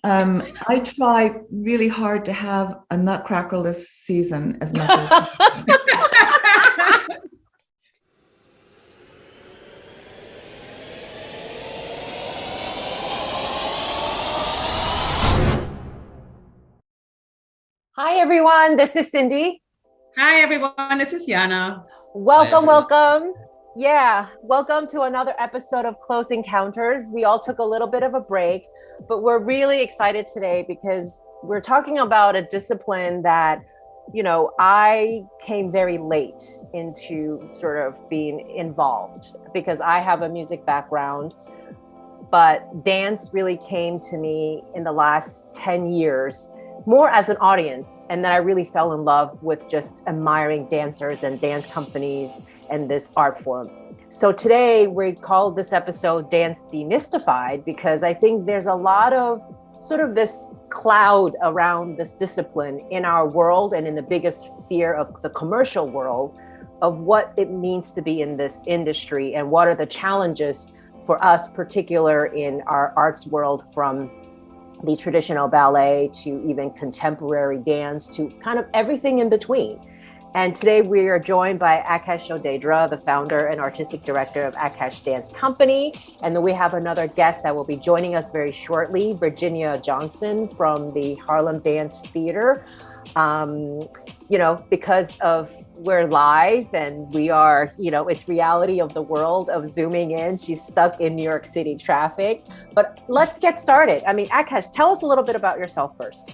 I try really hard to have a nutcracker this season as much as. Hi, everyone. This is Cindy. Hi, everyone. This is Jana. Welcome, welcome. Yeah, welcome to another episode of Close Encounters. We all took a little bit of a break, but we're really excited today because we're talking about a discipline that, I came very late into sort of being involved because I have a music background, but dance really came to me in the last 10 years more as an audience. And then I really fell in love with just admiring dancers and dance companies and this art form. So today we called this episode Dance Demystified because I think there's a lot of sort of this cloud around this discipline in our world and in the biggest sphere of the commercial world of what it means to be in this industry and what are the challenges for us, particular in our arts world, from the traditional ballet to even contemporary dance to kind of everything in between. And today we are joined by Aakash Odedra, the founder and artistic director of Aakash Dance Company. And then we have another guest that will be joining us very shortly, Virginia Johnson from the Harlem Dance Theater. Because of we're live and we are, it's reality of the world of zooming in. She's stuck in New York City traffic, but let's get started. I mean, Aakash, tell us a little bit about yourself first.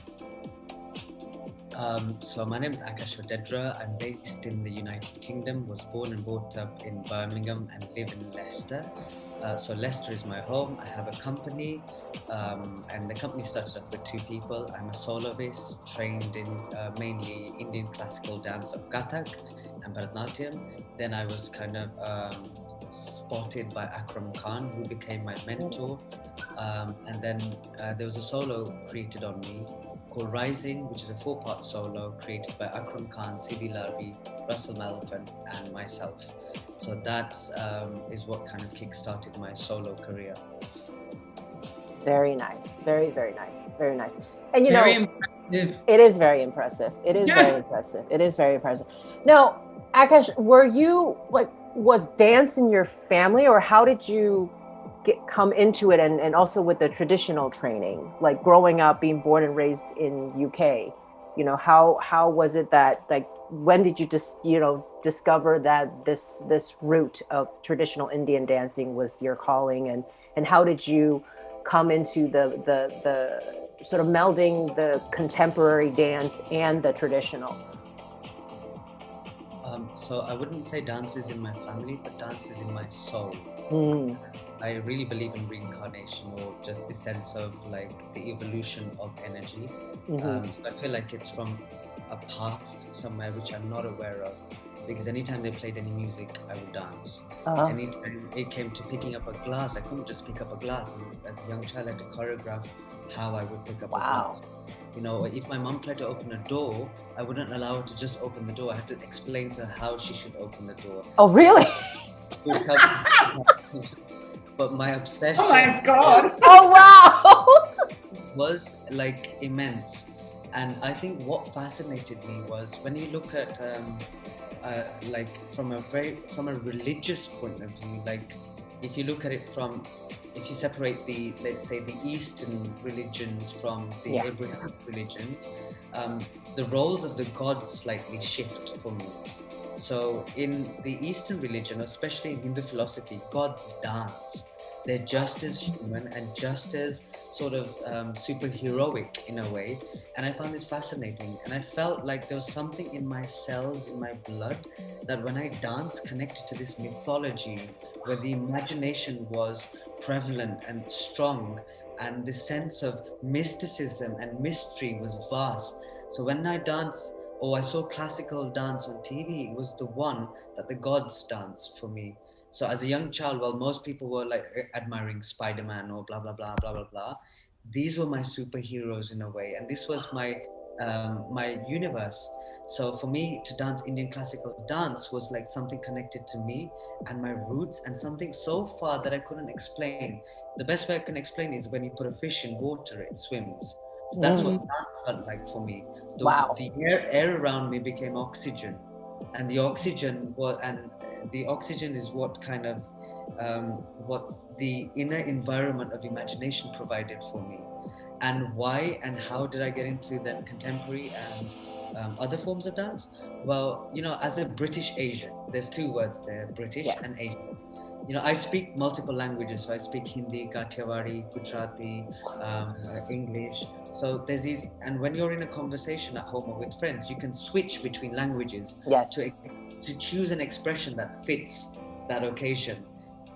So my name is Aakash Odedra. I'm based in the United Kingdom, was born and brought up in Birmingham and live in Leicester. So Leicester is my home. I have a company, and the company started off with two people. I'm a soloist, trained in mainly Indian classical dance of Kathak and Bharatanatyam. Then I was kind of spotted by Akram Khan, who became my mentor. And then there was a solo created on me called Rising, which is a 4-part solo created by Akram Khan, Sidi Larbi, Russell Malafan, and myself. So that is what kind of kick-started my solo career. Very nice. Very, very nice. Very nice. And very impressive. It is very impressive. It is very impressive. It is very impressive. Now, Aakash, was dance in your family, or how did you come into it, and also with the traditional training, like growing up, being born and raised in UK, how was it that, like, when did you just, discover that this route of traditional Indian dancing was your calling, and how did you come into the sort of melding the contemporary dance and the traditional? So I wouldn't say dance is in my family, but dance is in my soul. I really believe in reincarnation, or just the sense of like the evolution of energy. So I feel like it's from a past somewhere which I'm not aware of, because anytime they played any music, I would dance. Anytime it came to picking up a glass, I couldn't just pick up a glass. And as a young child, I had to choreograph how I would pick up a glass. If my mom tried to open a door, I wouldn't allow her to just open the door. I had to explain to her how she should open the door. Oh, really? But my obsession, oh my god, oh wow, was like immense. And I think what fascinated me was when you look at like from a religious point of view, like if you look at it from, if you separate let's say the Eastern religions from the Abrahamic religions, the roles of the gods slightly shift for me. So in the Eastern religion, especially in Hindu philosophy, gods dance. They're just as human and just as sort of superheroic in a way. And I found this fascinating. And I felt like there was something in my cells, in my blood, that when I danced, connected to this mythology where the imagination was prevalent and strong, and the sense of mysticism and mystery was vast. So when I danced, or I saw classical dance on TV, it was the one that the gods danced for me. So as a young child, while most people were like admiring Spider-Man or blah, blah, blah, blah, blah, blah, these were my superheroes in a way. And this was my universe. So for me to dance Indian classical dance was like something connected to me and my roots, and something so far that I couldn't explain. The best way I can explain is when you put a fish in water, it swims. So that's what dance felt like for me. Wow. The air around me became oxygen, and the oxygen is what kind of what the inner environment of imagination provided for me. And why and how did I get into then contemporary and other forms of dance? Well, as a British Asian, there's two words there, British and Asian. I speak multiple languages. So I speak Hindi, Kathiawadi, Gujarati, English. So there's these, and when you're in a conversation at home or with friends, you can switch between languages to choose an expression that fits that occasion.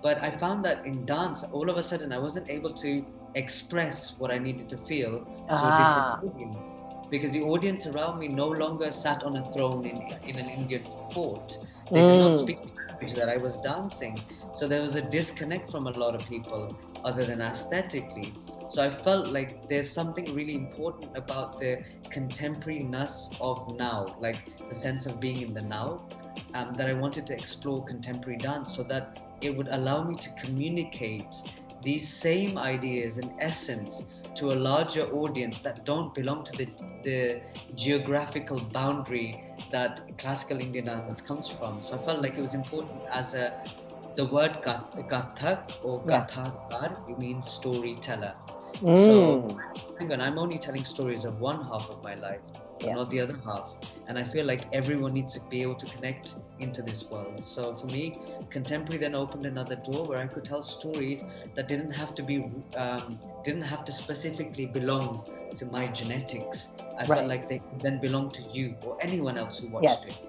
But I found that in dance, all of a sudden, I wasn't able to express what I needed to feel to a different audience, because the audience around me no longer sat on a throne in an Indian court. They did not speak the language that I was dancing. So there was a disconnect from a lot of people other than aesthetically. So I felt like there's something really important about the contemporariness of now, like the sense of being in the now, that I wanted to explore contemporary dance so that it would allow me to communicate these same ideas and essence to a larger audience that don't belong to the geographical boundary that classical Indian dance comes from. So I felt like it was important as the word Kathak or Kathakar, you mean storyteller. So hang on, I'm only telling stories of one half of my life, not the other half. And I feel like everyone needs to be able to connect into this world. So for me, contemporary then opened another door where I could tell stories that didn't have to specifically belong to my genetics. I felt like they could then belong to you or anyone else who watched it.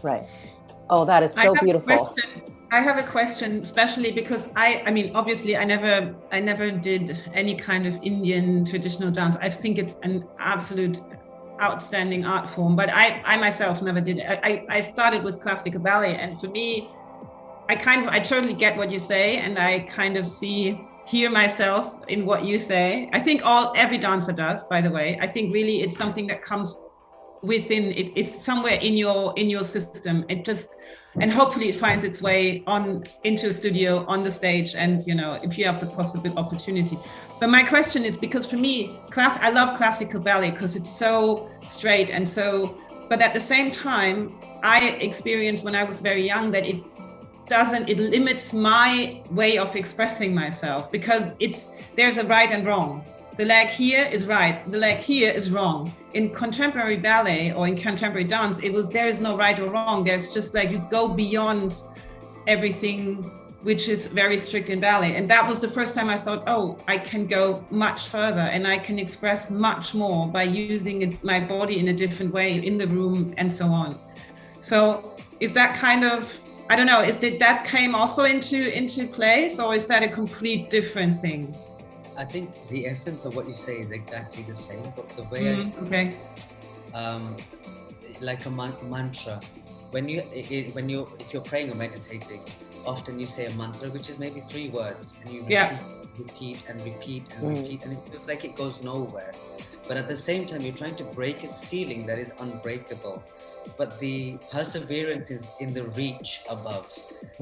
Right. Oh, that is so beautiful. I have a question, especially because I mean, obviously I never did any kind of Indian traditional dance. I think it's an absolute outstanding art form, but I myself never did it. I started with classical ballet, and for me, I totally get what you say, and I kind of hear myself in what you say. I think every dancer does, by the way. I think really it's something that comes within it. It's somewhere in your system. And hopefully it finds its way into a studio, on the stage, and if you have the possible opportunity. But my question is, because for me, I love classical ballet because it's so straight and so, but at the same time, I experienced when I was very young that it limits my way of expressing myself, because there's a right and wrong. The leg here is right, the leg here is wrong. In contemporary ballet or in contemporary dance, there is no right or wrong. There's just like, you go beyond everything, which is very strict in ballet. And that was the first time I thought, I can go much further and I can express much more by using my body in a different way in the room and so on. So is that kind of, I don't know, did that came also into place, or is that a complete different thing? I think the essence of what you say is exactly the same, but the way I say like a mantra. If you're praying or meditating, often you say a mantra, which is maybe 3 words, and you repeat and repeat and repeat, and it feels like it goes nowhere. But at the same time, you're trying to break a ceiling that is unbreakable. But the perseverance is in the reach above.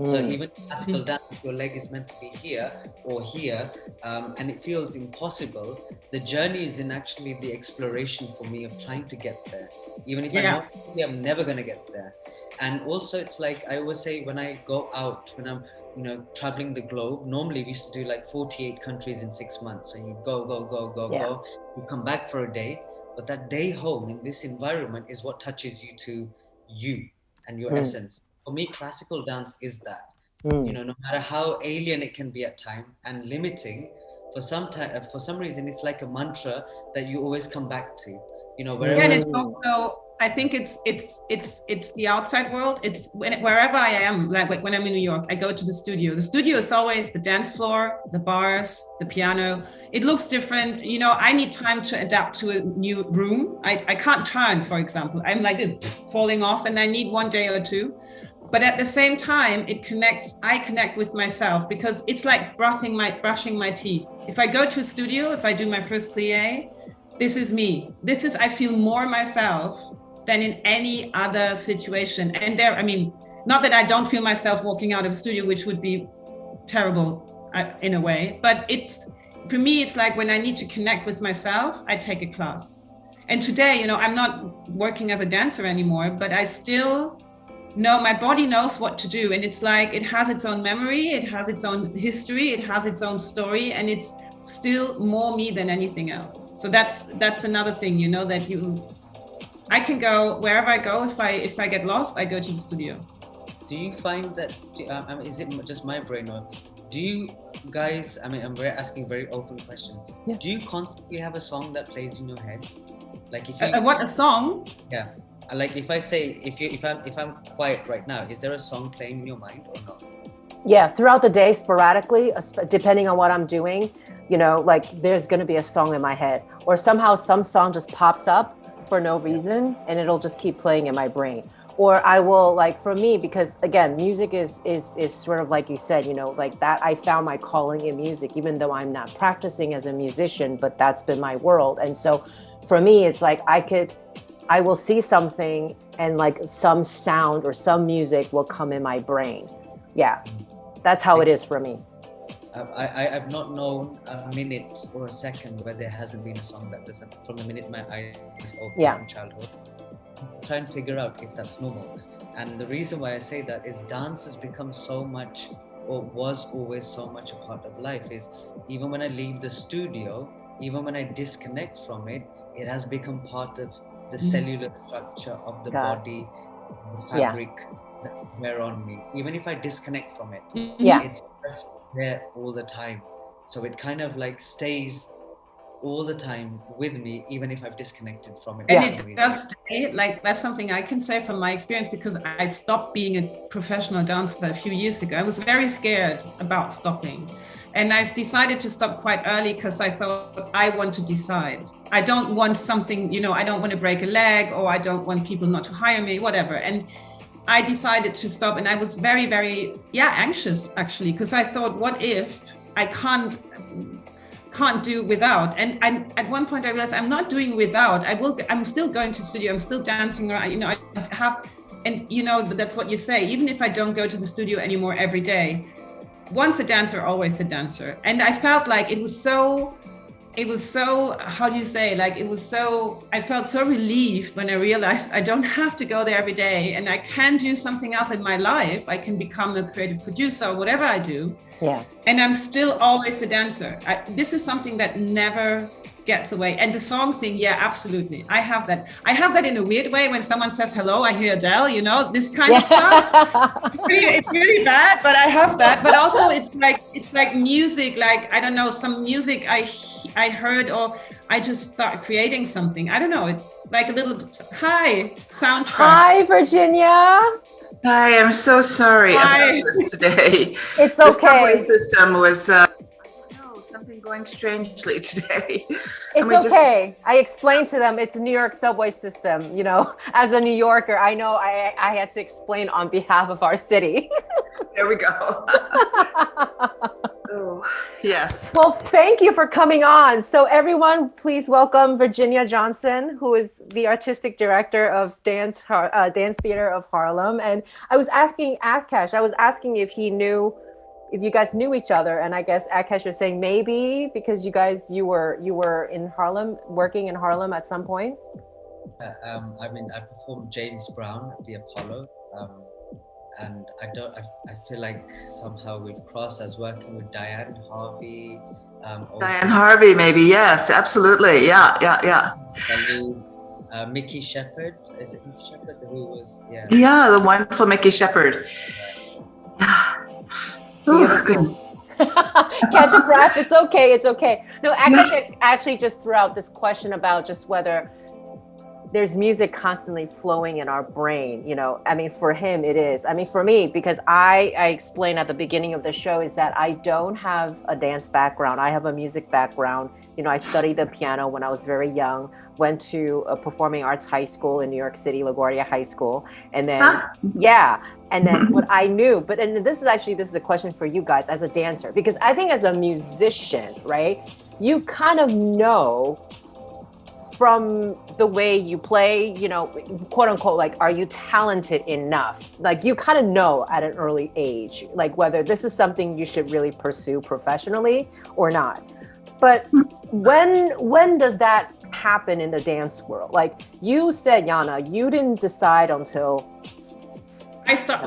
So even classical dance, if your leg is meant to be here or here, and it feels impossible, the journey is in actually the exploration for me of trying to get there. Even if I'm never going to get there. And also it's like, I always say, when I go out, when I'm traveling the globe, normally we used to do like 48 countries in 6 months. So you go, you come back for a day. But that day home in this environment is what touches you to you and your essence. For me, classical dance is that. No matter how alien it can be at times and limiting, for some reason, it's like a mantra that you always come back to. Wherever. And it's also, I think it's the outside world. It's wherever I am, like when I'm in New York, I go to the studio. The studio is always the dance floor, the bars, the piano. It looks different. I need time to adapt to a new room. I can't turn, for example. I'm like this, falling off, and I need 1 day or 2. But at the same time, I connect with myself, because it's like brushing my teeth. If I go to a studio, if I do my first plie, this is me. I feel more myself than in any other situation. And there, I mean, not that I don't feel myself walking out of a studio, which would be terrible in a way, but for me, it's like when I need to connect with myself, I take a class. And today, you know, I'm not working as a dancer anymore, but I still know my body knows what to do. And it's like, it has its own memory, it has its own history, it has its own story, and it's still more me than anything else. So that's another thing, you know, that I can go wherever I go. If I get lost, I go to the studio. Do you find that, is it just my brain, or do you guys, I mean, I'm asking a very open question. Yeah. Do you constantly have a song that plays in your head? Like if what, a song? Yeah. Like if I say, if I'm quiet right now, is there a song playing in your mind or not? Yeah, throughout the day, sporadically, depending on what I'm doing, you know, like there's going to be a song in my head, or somehow some song just pops up for no reason and it'll just keep playing in my brain. Or I will, like, for me, because again, music is sort of like you said, you know, like that I found my calling in music, even though I'm not practicing as a musician, but that's been my world. And so for me, it's like I will see something and like some sound or some music will come in my brain. Yeah, that's how it is for me. I've not known a minute or a second where there hasn't been a song that doesn't, from the minute my eyes open in childhood. Try and figure out if that's normal. And the reason why I say that is dance has become so much, or was always so much a part of life, is even when I leave the studio, even when I disconnect from it, it has become part of the cellular structure of the body, the fabric that wear on me. Even if I disconnect from it, it's just there all the time. So it kind of like stays all the time with me, even if I've disconnected from it. And it does stay, like, that's something I can say from my experience, because I stopped being a professional dancer a few years ago. I was very scared about stopping. And I decided to stop quite early because I thought, I want to decide. I don't want something, you know, I don't want to break a leg, or I don't want people not to hire me, whatever. And I decided to stop, and I was very, very, anxious actually, because I thought, what if I can't do without? And at one point I realized I'm not doing without. I'm still going to studio. I'm still dancing around. You know, I have, and you know, that's what you say. Even if I don't go to the studio anymore every day, once a dancer, always a dancer. And I felt like it was so, how do you say? Like I felt so relieved when I realized I don't have to go there every day, and I can do something else in my life. I can become a creative producer or whatever I do. Yeah. And I'm still always a dancer. This is something that never gets away. And the song thing, absolutely. I have that in a weird way. When someone says hello, I hear Adele, you know, this kind of stuff. It's really bad, but I have that. But also it's like music, like, I don't know, some music I heard, or I just start creating something. I don't know. It's like a little soundtrack. Hi, Virginia. Hi, I'm so sorry about this today. It's okay. The subway system was something going strangely today. It's okay. I explained to them it's a New York subway system. You know, as a New Yorker, I know I had to explain on behalf of our city. There we go. Oh, yes. Well, thank you for coming on. So everyone, please welcome Virginia Johnson, who is the artistic director of Dance Theater of Harlem. And I was asking Aakash, if you guys knew each other. And I guess Aakash was saying maybe because you were in Harlem, working in Harlem at some point. I mean, I performed James Brown at the Apollo. And I feel like somehow we've crossed as working with Diane Harvey. Diane Harvey, maybe, yes, absolutely, yeah. And Mickey Shepherd, is it Mickey Shepherd? Who was, Yeah, the wonderful Mickey Shepherd. Oh, goodness. Catch a breath, it's okay. No, actually just threw out this question about just whether there's music constantly flowing in our brain, you know. I mean, for him it is. I mean, for me, because I explained at the beginning of the show, is that I don't have a dance background. I have a music background. You know, I studied the piano when I was very young, went to a performing arts high school in New York City, LaGuardia High School. And then, and then what I knew, and this is a question for you guys as a dancer, because I think as a musician, right, you kind of know from the way you play, you know, quote unquote, like, are you talented enough? Like, you kind of know at an early age, like whether this is something you should really pursue professionally or not. But when does that happen in the dance world? Like you said, Jana, you didn't decide until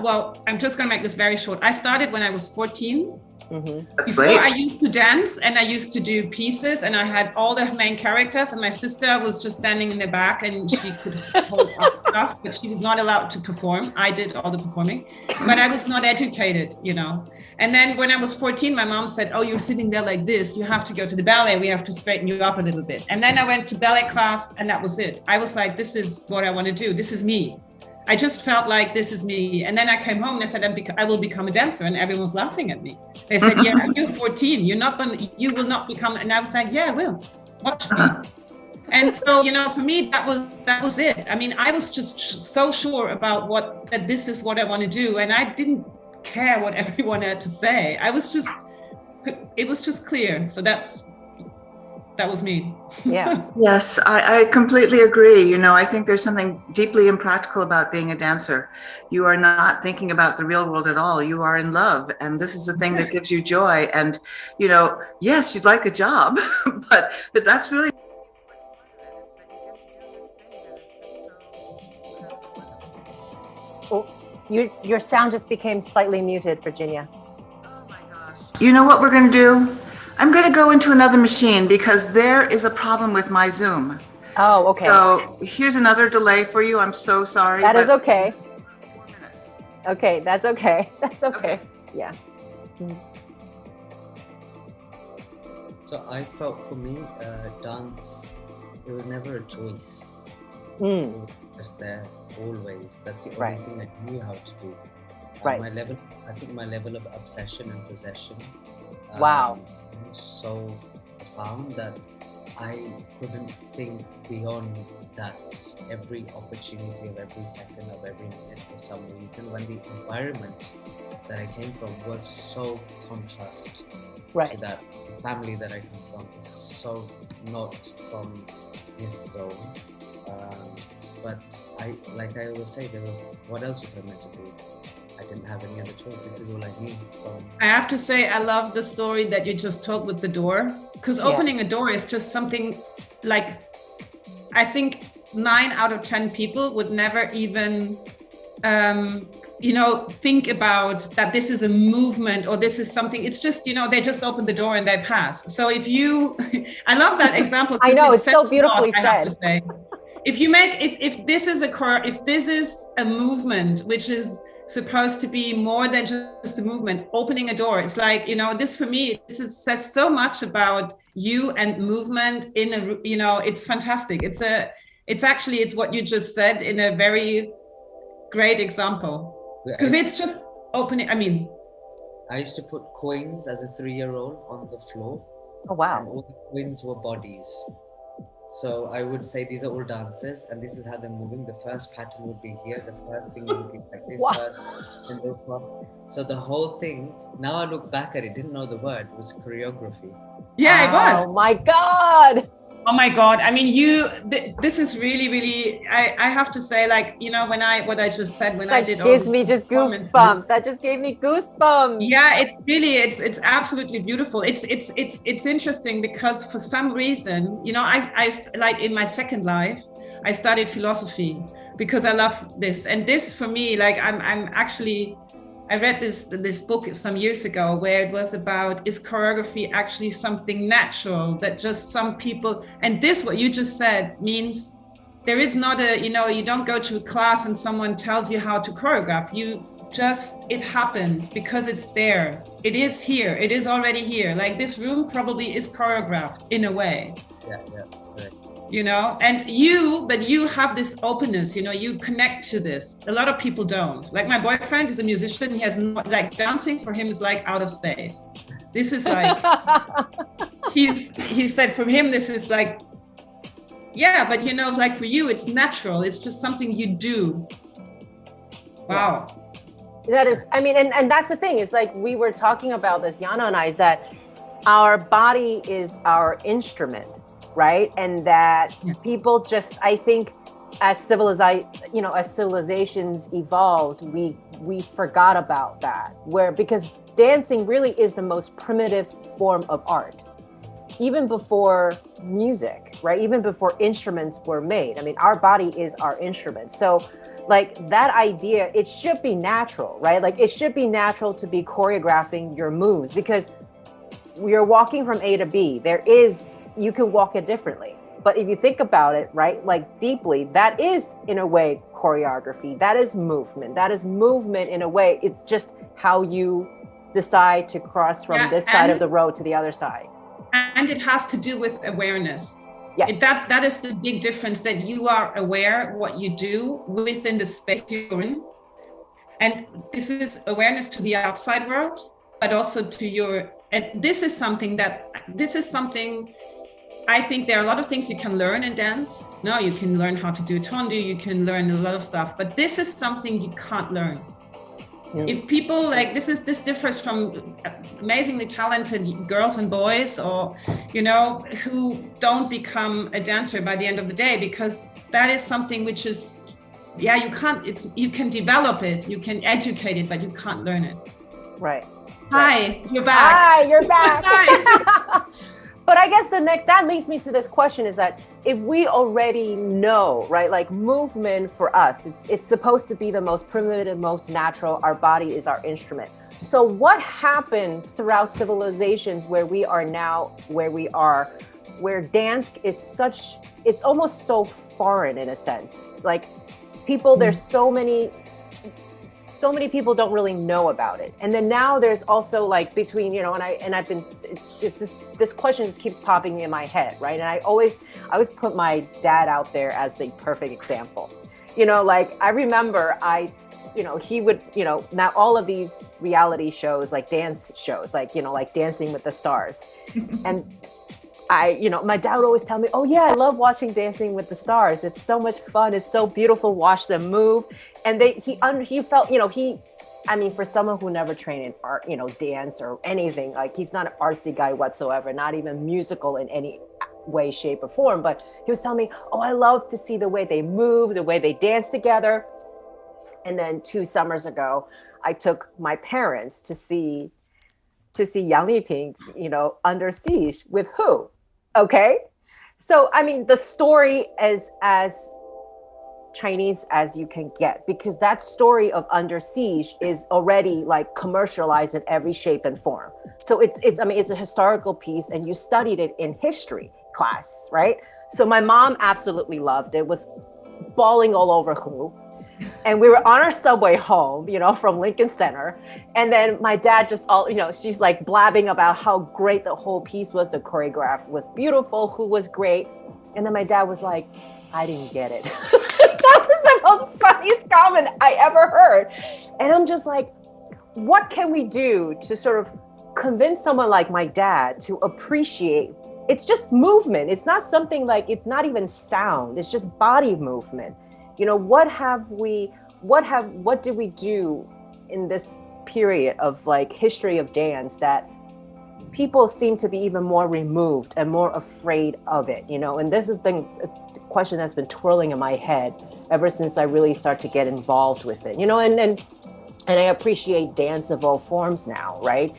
well, I'm just going to make this very short. I started when I was 14. That's Before late. I used to dance and I used to do pieces and I had all the main characters and my sister was just standing in the back and she could hold up stuff, but she was not allowed to perform. I did all the performing, but I was not educated, you know. And then when I was 14, my mom said, oh, you're sitting there like this. You have to go to the ballet. We have to straighten you up a little bit. And then I went to ballet class and that was it. I was like, this is what I want to do. This is me. I just felt like this is me. And then I came home and I said, I will become a dancer. And everyone was laughing at me. They said, yeah, you're 14. You will not become. And I was like, yeah, I will. Watch me. And so, you know, for me, that was it. I mean, I was just so sure about that this is what I want to do. And I didn't care what everyone had to say. It was just clear. So that was me. Yeah. Yes, I completely agree. You know, I think there's something deeply impractical about being a dancer. You are not thinking about the real world at all. You are in love. And this is the thing that gives you joy. And, you know, yes, you'd like a job, but that's really. Oh, your sound just became slightly muted, Virginia. Oh my gosh. You know what we're going to do? I'm going to go into another machine because there is a problem with my Zoom. Oh, okay. So here's another delay for you. I'm so sorry. That is okay. 4 minutes. Okay, that's okay. That's okay. Yeah. So I felt for me, dance, it was never a choice. Mm. It was just there always. That's the only Right. thing I knew how to do. Right. I think my level of obsession and possession Wow. was so profound that I couldn't think beyond that. Every opportunity of every second of every minute, for some reason, when the environment that I came from was so contrast Right. to that. The family that I come from is so not from this zone. But like I always say, what else was I meant to do? I didn't have any other choice. This is all I knew. I have to say, I love the story that you just told with the door, because opening a door is just something like, I think 9 out of 10 people would never even, think about that this is a movement or this is something. It's just, they just open the door and they pass. So if you, I love that example. I know, it's so beautifully said. If this is a movement, which is supposed to be more than just a movement, opening a door, it's like, this for me, says so much about you and movement it's fantastic. It's what you just said in a very great example, because it's just opening. I used to put coins as a 3-year-old on the floor. Oh, wow. And all the coins were bodies. So I would say these are all dances and this is how they're moving. The first pattern would be here. The first thing would be like this. Wow. First, and then cross. So the whole thing, now I look back at it, didn't know the word, was choreography. Yeah, it was. Oh my God. Oh my God. This is really, really, I have to say, what I just said when I did. That gives me just goosebumps. That just gave me goosebumps. Yeah, it's absolutely beautiful. It's interesting because for some reason, I like in my second life, I studied philosophy because I love this. And this for me, I read this book some years ago where it was about, is choreography actually something natural that just some people, and this, what you just said, means there is not you don't go to a class and someone tells you how to choreograph. It happens because it's there. It is here. It is already here. Like this room probably is choreographed in a way. Yeah, correct. And you have this openness, you connect to this. A lot of people don't. Like my boyfriend is a musician. He has not, like, dancing for him is like out of space. This is like, he said for him, this is like, yeah, but like for you, it's natural. It's just something you do. Wow. That is, and that's the thing. It's like we were talking about this, Jana and I, is that our body is our instrument. right? And that people just, I think, as civilizations evolved, we forgot about that, because dancing really is the most primitive form of art, even before music, right? Even before instruments were made. I mean, our body is our instrument. So like that idea, it should be natural, right? Like it should be natural to be choreographing your moves, because you're walking from A to B. You can walk it differently. But if you think about it, right, like deeply, that is in a way choreography. That is movement. That is movement in a way. It's just how you decide to cross from this side of the road to the other side. And it has to do with awareness. Yes. That is the big difference, that you are aware what you do within the space you're in. And this is awareness to the outside world, but also to your, and this is something I think there are a lot of things you can learn in dance. No, you can learn how to do tondu, you can learn a lot of stuff, but this is something you can't learn. If people like this differs from amazingly talented girls and boys, or who don't become a dancer by the end of the day, because that is something which is you can develop it, you can educate it, but you can't learn it. Right. Hi, you're back. Hi, you're back. Hi. But I guess that leads me to this question, is that if we already know, right, like movement for us, it's supposed to be the most primitive, most natural, our body is our instrument. So what happened throughout civilizations where we are now, where we are, where dance is it's almost so foreign in a sense, like there's so many people don't really know about it. And then now there's also like between, this question just keeps popping in my head, right? And I always put my dad out there as the perfect example. Like I remember he would, now all of these reality shows, like dance shows, like, like Dancing with the Stars. And my dad would always tell me, oh yeah, I love watching Dancing with the Stars. It's so much fun. It's so beautiful. Watch them move. And he felt, for someone who never trained in art, dance or anything, like he's not an artsy guy whatsoever, not even musical in any way, shape or form. But he was telling me, oh, I love to see the way they move, the way they dance together. And then 2 summers ago, I took my parents to see Yang Liping's, Under Siege with who? Okay. So, the story is as Chinese as you can get, because that story of Under Siege is already like commercialized in every shape and form. So it's a historical piece, and you studied it in history class, right? So my mom absolutely loved it, was bawling all over who. And we were on our subway home, from Lincoln Center. And then my dad she's like blabbing about how great the whole piece was. The choreograph was beautiful, who was great. And then my dad was like, I didn't get it. That was the most funniest comment I ever heard. And I'm just like, what can we do to sort of convince someone like my dad to appreciate? It's just movement. It's not something like, it's not even sound. It's just body movement. What did we do in this period of like history of dance that people seem to be even more removed and more afraid of it, and this has been a question that's been twirling in my head ever since I really start to get involved with it, and I appreciate dance of all forms now, right?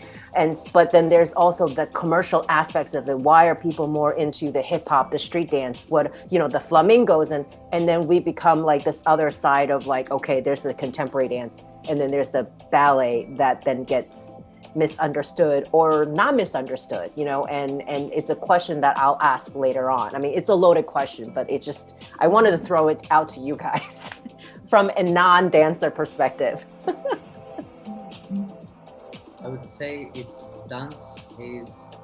But then there's also the commercial aspects of it. Why are people more into the hip hop, the street dance, the flamingos, and then we become like this other side of like, okay, there's the contemporary dance, and then there's the ballet that then gets misunderstood or not misunderstood, and it's a question that I'll ask later on. It's a loaded question, but I wanted to throw it out to you guys from a non-dancer perspective. I would say dance is,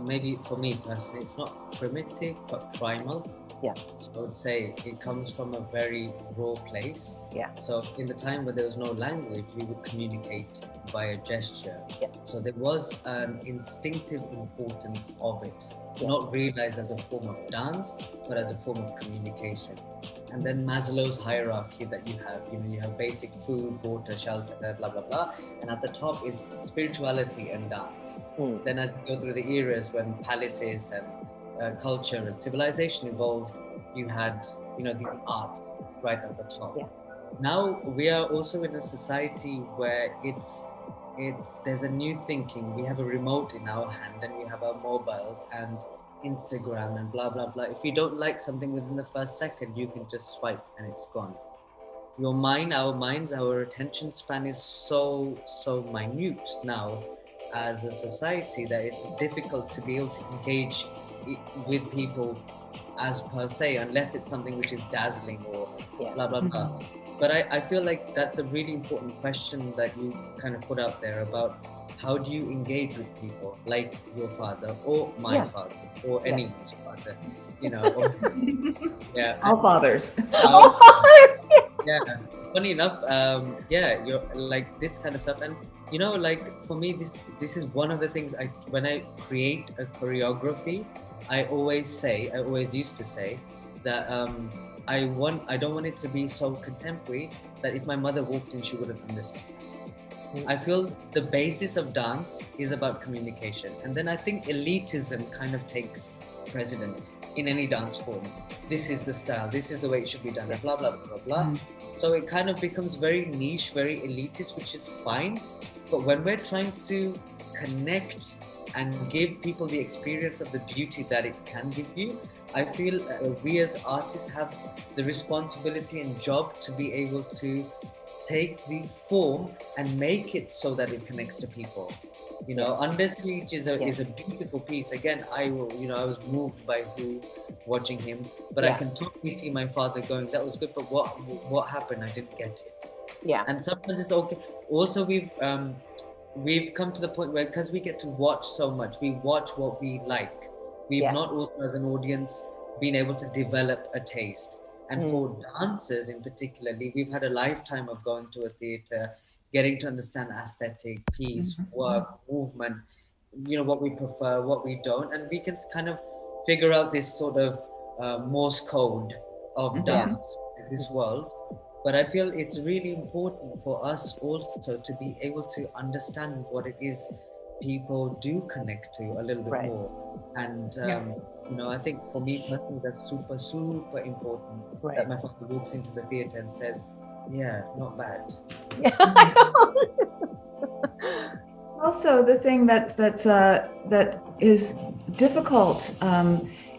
maybe for me personally, it's not primitive but primal. Yeah. So I would say it comes from a very raw place. Yeah. So in the time where there was no language, we would communicate via gesture. Yeah. So there was an instinctive importance of it, not realized as a form of dance, but as a form of communication. And then Maslow's hierarchy that you have basic food, water, shelter, blah, blah, blah. And at the top is spirituality and dance. Then as you go through the eras when palaces and culture and civilization evolved, you had, the art right at the top. Yeah. Now we are also in a society where there's a new thinking. We have a remote in our hand and we have our mobiles and Instagram and blah blah blah. If you don't like something within the first second, you can just swipe and it's gone. Our attention span is so minute now as a society that it's difficult to be able to engage with people as per se, unless it's something which is dazzling or blah blah blah. But I feel like that's a really important question that you kind of put out there about how do you engage with people like your father or my father or anyone's father, or, All fathers. All fathers. Yeah, funny enough, you're like this kind of stuff, and like for me, this is one of the things when I create a choreography, I always used to say that I don't want it to be so contemporary that if my mother walked in, she wouldn't understand. I feel the basis of dance is about communication, and then I think elitism kind of takes precedence in any dance form. This is the style, this is the way it should be done, blah blah blah blah. So it kind of becomes very niche, very elitist, which is fine. But when we're trying to connect and give people the experience of the beauty that it can give you, I feel we as artists have the responsibility and job to be able to take the form and make it so that it connects to people. Under Siege is a beautiful piece. Again, I was moved by watching him, but I can totally see my father going, that was good, but what happened? I didn't get it. Yeah. And sometimes it's okay. Also, we've come to the point where, because we get to watch so much, we watch what we like. We've not also, as an audience, been able to develop a taste. And for dancers in particularly, we've had a lifetime of going to a theatre, getting to understand aesthetic, piece, work, movement, what we prefer, what we don't. And we can kind of figure out this sort of Morse code of dance in this world. But I feel it's really important for us also to be able to understand what it is people do connect to a little bit more. And I think for me personally, that's super, super important that my father walks into the theatre and says, yeah, not bad. Also, the thing that is difficult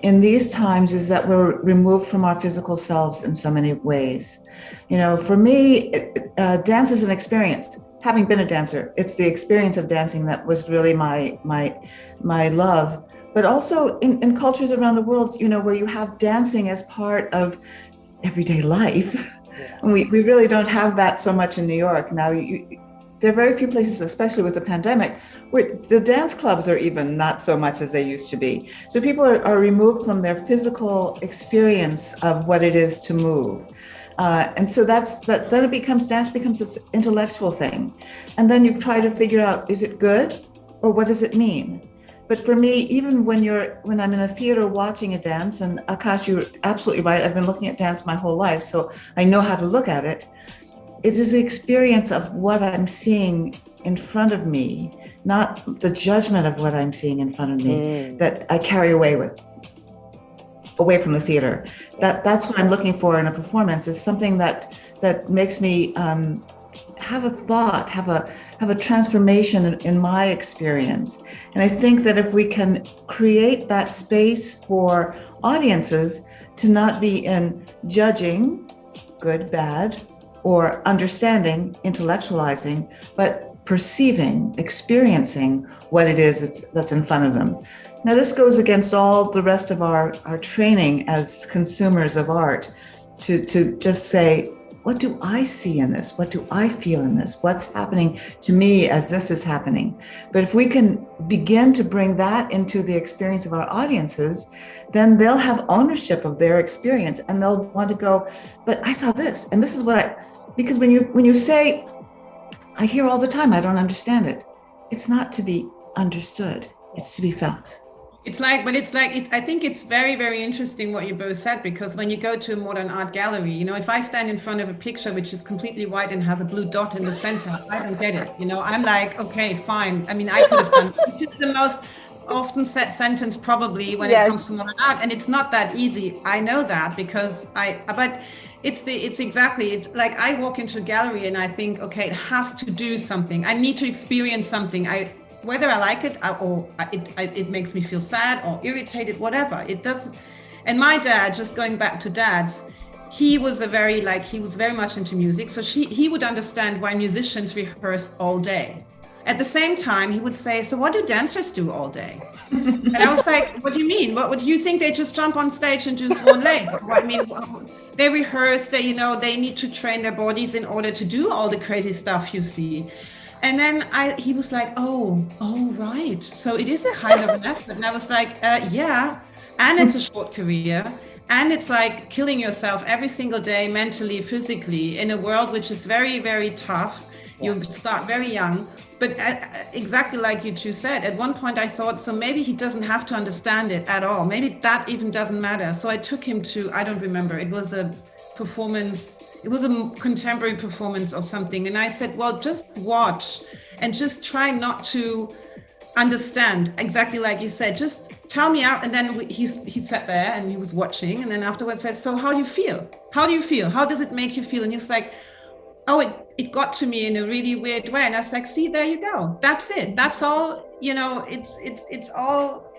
in these times is that we're removed from our physical selves in so many ways. For me, dance is an experience. Having been a dancer, it's the experience of dancing that was really my love. But also in cultures around the world, where you have dancing as part of everyday life. And we really don't have that so much in New York. Now, there are very few places, especially with the pandemic, where the dance clubs are even not so much as they used to be. So people are removed from their physical experience of what it is to move. And so then dance becomes this intellectual thing. And then you try to figure out, is it good or what does it mean? But for me, even when I'm in a theater watching a dance, and Aakash, you're absolutely right, I've been looking at dance my whole life, so I know how to look at it. It is the experience of what I'm seeing in front of me, not the judgment of what I'm seeing in front of me that I carry away from the theater. That's what I'm looking for in a performance, is something that makes me have a thought, have a transformation in my experience. And I think that if we can create that space for audiences to not be in judging, good, bad, or understanding, intellectualizing, but perceiving, experiencing what it is that's in front of them. Now, this goes against all the rest of our training as consumers of art, to just say, what do I see in this? What do I feel in this? What's happening to me as this is happening? But if we can begin to bring that into the experience of our audiences, then they'll have ownership of their experience and they'll want to go, but I saw this, and this is because when you say, I hear all the time, I don't understand it. It's not to be understood, it's to be felt. I think it's very, very interesting what you both said, because when you go to a modern art gallery, if I stand in front of a picture which is completely white and has a blue dot in the center, I don't get it. I'm like, okay, fine. I mean, I could have done it's the most often said sentence probably when Yes. it comes to modern art, and it's not that easy. I know that because but it's exactly like I walk into a gallery and I think, okay, it has to do something. I need to experience something. Whether I like it or it makes me feel sad or irritated, whatever it does. And my dad, just going back to dads, he was very much into music. So he would understand why musicians rehearse all day. At the same time, he would say, so what do dancers do all day? And I was like, what do you mean? What do you think they just jump on stage and do swan legs? I mean, they rehearse, they need to train their bodies in order to do all the crazy stuff you see. And then he was like, oh, right. So it is a kind of an effort. And I was like, yeah. And it's a short career. And it's like killing yourself every single day, mentally, physically, in a world which is very, very tough. Yeah. You start very young. But exactly like you two said, at one point I thought, so maybe he doesn't have to understand it at all. Maybe that even doesn't matter. So I took him to, I don't remember, it was a performance. It was a contemporary performance of something. And I said, well, just watch and just try not to understand, exactly like you said, just tell me out. And then he sat there and he was watching. And then afterwards said, so how do you feel? How do you feel? How does it make you feel? And he was like, oh, it got to me in a really weird way. And I was like, see, there you go. That's it. That's all, it's all.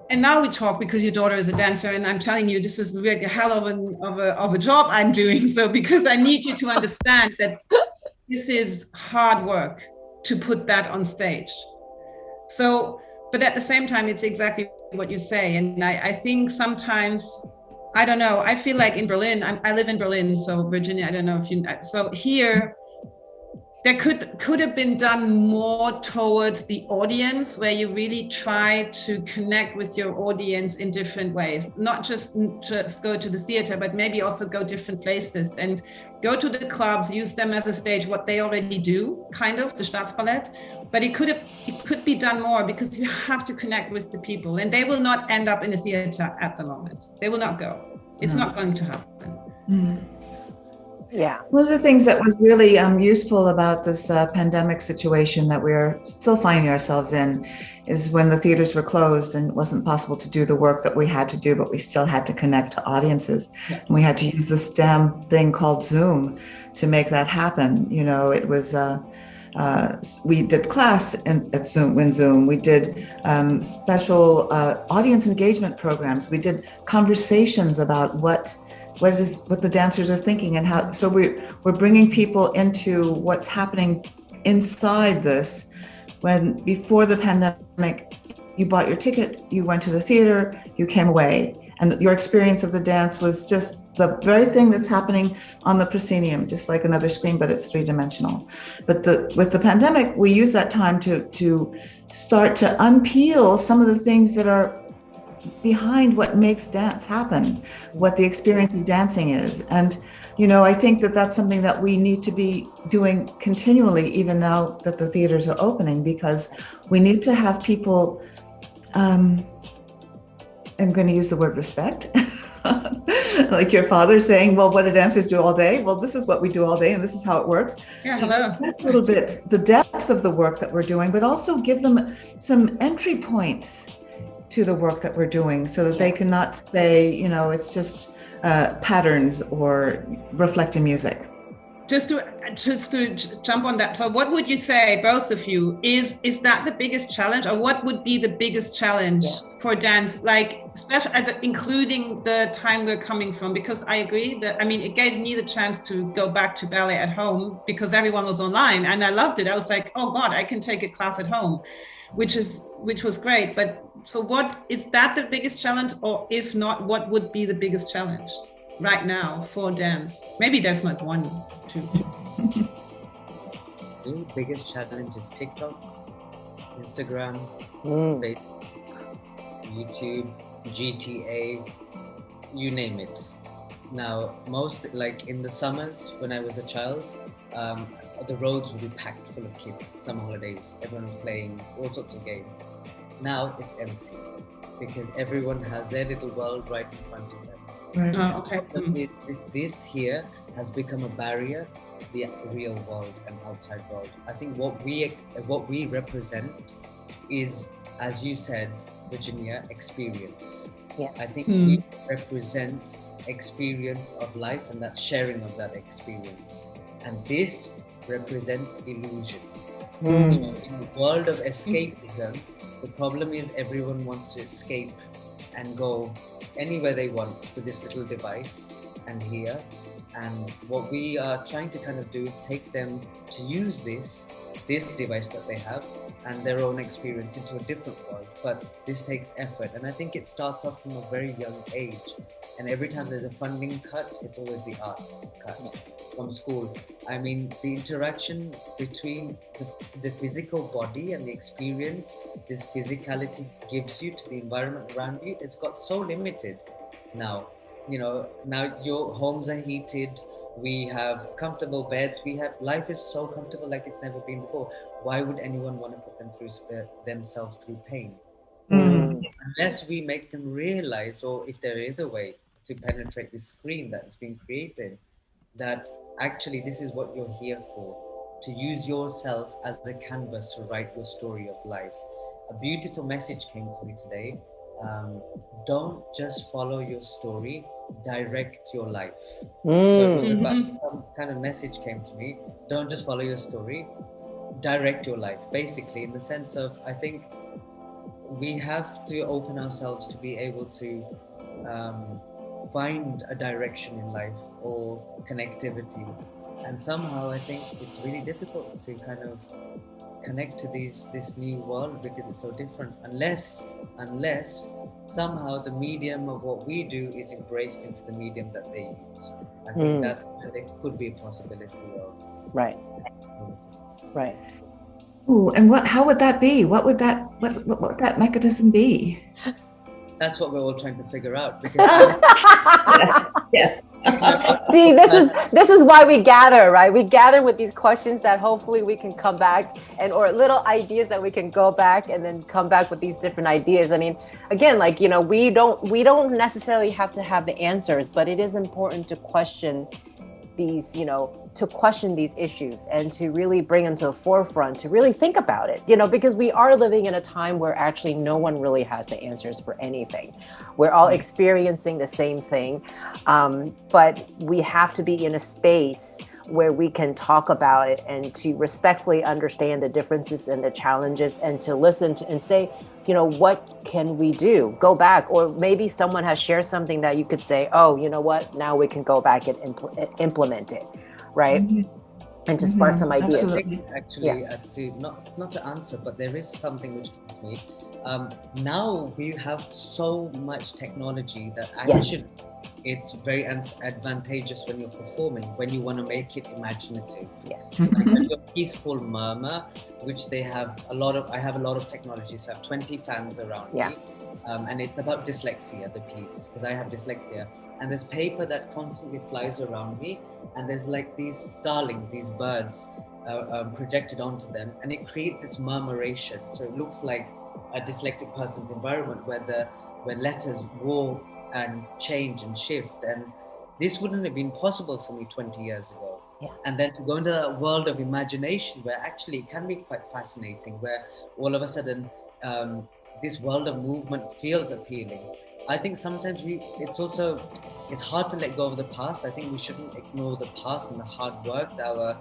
And now we talk because your daughter is a dancer, and I'm telling you, this is really a hell of a job I'm doing. So because I need you to understand that this is hard work to put that on stage. So, but at the same time, it's exactly what you say. And I think sometimes, I don't know, I feel like in Berlin, I live in Berlin, so Virginia, I don't know if you, so here, there could have been done more towards the audience, where you really try to connect with your audience in different ways, not just go to the theater, but maybe also go different places and go to the clubs, use them as a stage, what they already do, kind of, the Staatsballett. But it could be done more, because you have to connect with the people, and they will not end up in a theater at the moment. They will not go. It's not going to happen. Mm. Yeah. One of the things that was really useful about this pandemic situation that we're still finding ourselves in is when the theaters were closed and it wasn't possible to do the work that we had to do, but we still had to connect to audiences. Yeah. And we had to use this damn thing called Zoom to make that happen. It was, we did class at Zoom. We did special audience engagement programs. We did conversations about what the dancers are thinking and how. So we're bringing people into what's happening inside this. When before the pandemic, you bought your ticket, you went to the theater, you came away, and your experience of the dance was just the very thing that's happening on the proscenium, just like another screen, but it's three-dimensional. But with the pandemic, we use that time to start to unpeel some of the things that are behind what makes dance happen, what the experience of dancing is. And, I think that that's something that we need to be doing continually, even now that the theaters are opening, because we need to have people, I'm going to use the word respect, like your father saying, well, what do dancers do all day? Well, this is what we do all day, and this is how it works. Yeah, hello. Respect a little bit the depth of the work that we're doing, but also give them some entry points to the work that we're doing, so that they cannot say, it's just patterns or reflecting music. Just to jump on that. So what would you say, both of you, is that the biggest challenge, or what would be the biggest challenge for dance, like especially including the time we're coming from? Because I agree that, it gave me the chance to go back to ballet at home because everyone was online, and I loved it. I was like, oh God, I can take a class at home, which was great. But so what is that the biggest challenge, or if not, what would be the biggest challenge right now for dance? Maybe there's not one, two. The biggest challenge is TikTok, Instagram, Facebook, YouTube, GTA, you name it. Now, most, like in the summers when I was a child, the roads would be packed full of kids, summer holidays, everyone was playing all sorts of games. Now it's empty because everyone has their little world right in front of them. Right. Oh, okay. This here has become a barrier to the real world and outside world. I think what we represent is, as you said, Virginia, experience. Yeah. I think we represent experience of life and that sharing of that experience. And this represents illusion. So in the world of escapism, the problem is everyone wants to escape and go anywhere they want with this little device and here. And what we are trying to kind of do is take them to use this device that they have and their own experience into a different world. But this takes effort. And I think it starts off from a very young age. And every time there's a funding cut, it's always the arts cut from school. I mean, the interaction between the physical body and the experience this physicality gives you to the environment around you, it's got so limited now. You know, now your homes are heated, we have comfortable beds, life is so comfortable like it's never been before. Why would anyone want to put them through themselves through pain? Unless we make them realize, or if there is a way to penetrate this screen that's been created, that actually this is what you're here for, to use yourself as a canvas to write your story of life. A beautiful message came to me today. Don't just follow your story, direct your life. So it was about some kind of message came to me. Don't just follow your story, direct your life. Basically, in the sense of, I think we have to open ourselves to be able to find a direction in life or connectivity. And somehow I think it's really difficult to kind of connect to this new world because it's so different, unless somehow the medium of what we do is embraced into the medium that they use. I think that there could be a possibility of. Right. Ooh, and how would that be? What would that mechanism be? That's what we're all trying to figure out. Because yes. See, this is why we gather, right? We gather with these questions that hopefully we can come back or little ideas that we can go back and then come back with these different ideas. I mean, again, like, you know, we don't necessarily have to have the answers, but it is important to question these, you know, to question these issues and to really bring them to the forefront, to really think about it, you know, because we are living in a time where actually no one really has the answers for anything. We're all experiencing the same thing, but we have to be in a space where we can talk about it and to respectfully understand the differences and the challenges and to listen to and say, you know, what can we do? Go back, or maybe someone has shared something that you could say, oh, you know what, now we can go back and implement it. Right, and to spark some ideas. Absolutely. Actually, to not to answer, but there is something which comes to me. Now we have so much technology that actually it's very advantageous when you're performing, when you want to make it imaginative. Yes. Like there's a piece called Murmur, which I have a lot of technology. So I have 20 fans around me, and it's about dyslexia. The piece, because I have dyslexia. And there's paper that constantly flies around me, and there's like these starlings, these birds projected onto them, and it creates this murmuration. So it looks like a dyslexic person's environment where letters walk and change and shift. And this wouldn't have been possible for me 20 years ago. Yeah. And then to go into that world of imagination where actually it can be quite fascinating, where all of a sudden this world of movement feels appealing. I think sometimes it's hard to let go of the past. I think we shouldn't ignore the past and the hard work that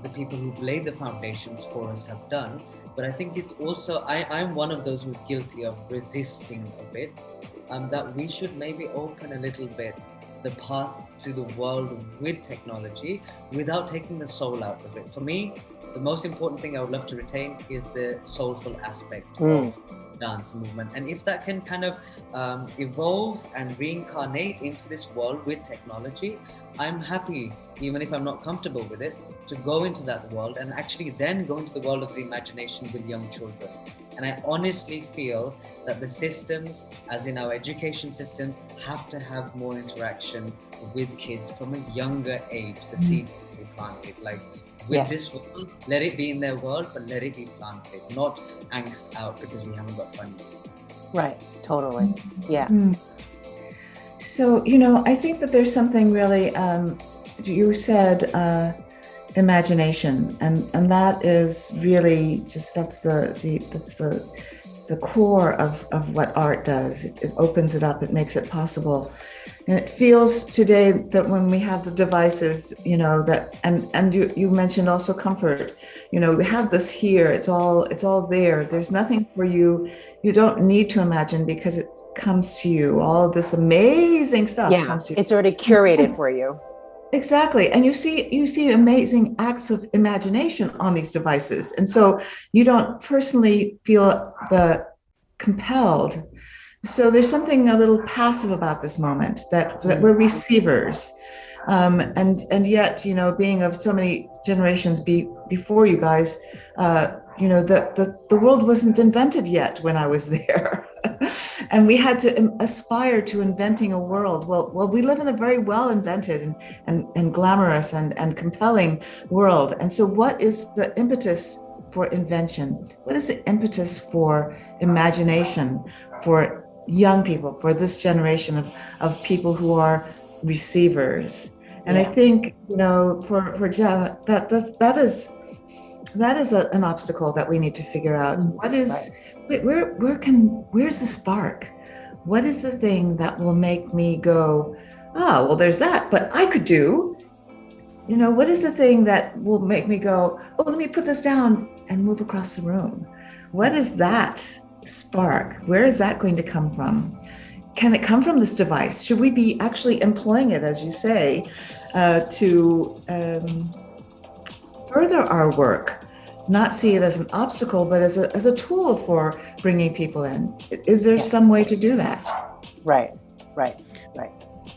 the people who've laid the foundations for us have done. But I think it's also, I'm one of those who's guilty of resisting a bit, that we should maybe open a little bit the path to the world with technology without taking the soul out of it. For me, the most important thing I would love to retain is the soulful aspect of dance movement. And if that can kind of evolve and reincarnate into this world with technology, I'm happy, even if I'm not comfortable with it, to go into that world and actually then go into the world of the imagination with young children. And I honestly feel that the systems, as in our education systems, have to have more interaction with kids from a younger age, the seed they planted. Like with this world, let it be in their world, but let it be planted, not angst out because we haven't got funding. Right, totally. Yeah. So, you know, I think that there's something really, you said imagination, and that is really just, that's the the core of what art does. It opens it up, it makes it possible. And it feels today that when we have the devices, you know, that, and you mentioned also comfort, you know, we have this here, it's all there. There's nothing for you. You don't need to imagine because it comes to you. All of this amazing stuff comes to you. It's already curated for you. Exactly. And you see amazing acts of imagination on these devices. And so you don't personally feel the compelled. So there's something a little passive about this moment, that we're receivers. And yet, you know, being of so many generations before you guys, you know, the world wasn't invented yet when I was there. And we had to aspire to inventing a world. Well, we live in a very well invented and glamorous and compelling world. And so what is the impetus for invention? What is the impetus for imagination, for young people, for this generation of people who are receivers? And I think, you know, for Jana, that is an obstacle that we need to figure out. What is, where's the spark? What is the thing that will make me go, oh, well, there's that, but I could do, you know, what is the thing that will make me go, oh, let me put this down and move across the room? What is that spark? Where is that going to come from? Can it come from this device? Should we be actually employing it, as you say, to further our work? Not see it as an obstacle, but as a tool for bringing people in. Is there some way to do that? Right.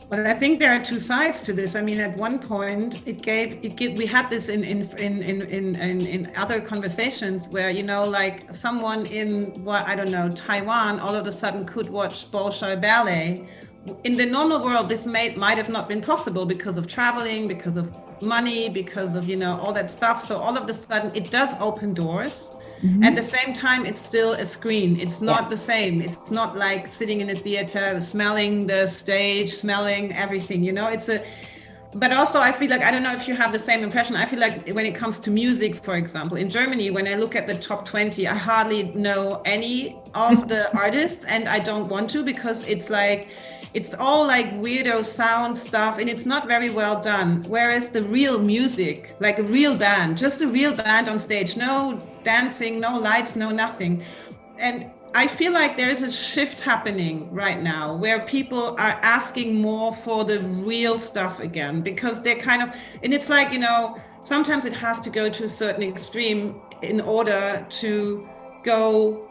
Well, I think there are two sides to this. I mean, at one point, we had this in other conversations where, you know, like someone in, I don't know, Taiwan, all of a sudden could watch Bolshoi ballet. In the normal world, this might have not been possible because of traveling, because of money, because of, you know, all that stuff. So all of a sudden it does open doors. At the same time, it's still a screen. It's not the same. It's not like sitting in a theater, smelling the stage, smelling everything, you know, but also I feel like, I don't know if you have the same impression. I feel like when it comes to music, for example, in Germany, when I look at the top 20, I hardly know any of the artists, and I don't want to, because it's all like weirdo sound stuff, and it's not very well done. Whereas the real music, like a real band, just a real band on stage, no dancing, no lights, no nothing. And I feel like there is a shift happening right now where people are asking more for the real stuff again, because they're kind of, and it's like, you know, sometimes it has to go to a certain extreme in order to go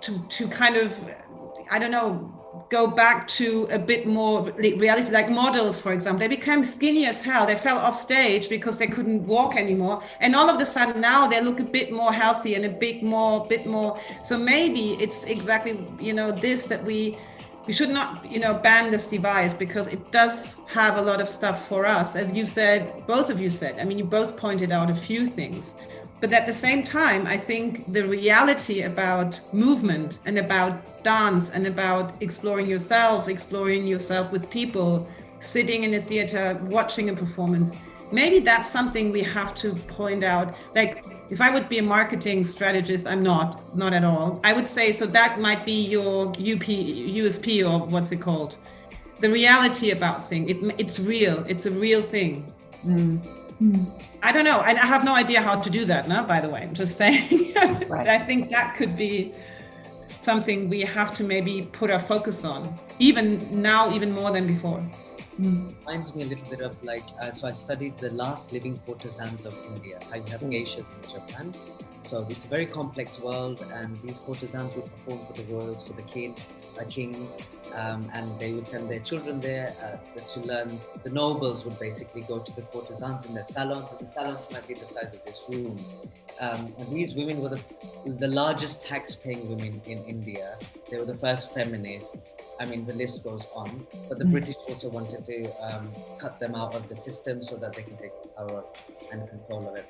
to kind of, I don't know, go back to a bit more reality, like models, for example. They became skinny as hell. They fell off stage because they couldn't walk anymore. And all of a sudden now they look a bit more healthy and a bit more. So maybe it's exactly, you know, this, that we should not, you know, ban this device, because it does have a lot of stuff for us. As you said, both of you said, I mean, you both pointed out a few things. But at the same time, I think the reality about movement and about dance and about exploring yourself with people, sitting in a theater, watching a performance, maybe that's something we have to point out. Like, if I would be a marketing strategist, I'm not at all. I would say, so that might be your USP, or what's it called? The reality about things. It's real. It's a real thing. I don't know. I have no idea how to do that, no, by the way. I'm just saying. Right. I think that could be something we have to maybe put our focus on, even now, even more than before. Reminds me a little bit of like, so I studied the last living courtesans of India. I have geishas in Japan. So it's a very complex world, and these courtesans would perform for the royals, for the kings, and they would send their children there to learn. The nobles would basically go to the courtesans in their salons, and the salons might be the size of this room. And these women were the largest tax-paying women in India. They were the first feminists. I mean, the list goes on. But the British also wanted to cut them out of the system so that they can take power and control of it.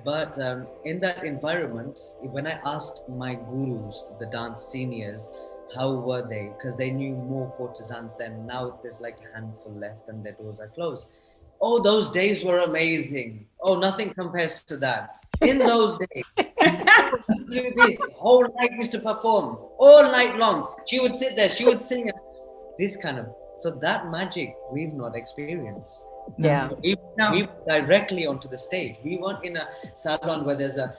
But in that environment, when I asked my gurus, the dance seniors, how were they? Because they knew more courtesans then. Now there's like a handful left and their doors are closed. Oh, those days were amazing. Oh, nothing compares to that. In those days, do this whole night used to perform all night long. She would sit there, she would sing this kind of. So that magic we've not experienced. Yeah. We directly onto the stage. We weren't in a salon where there's a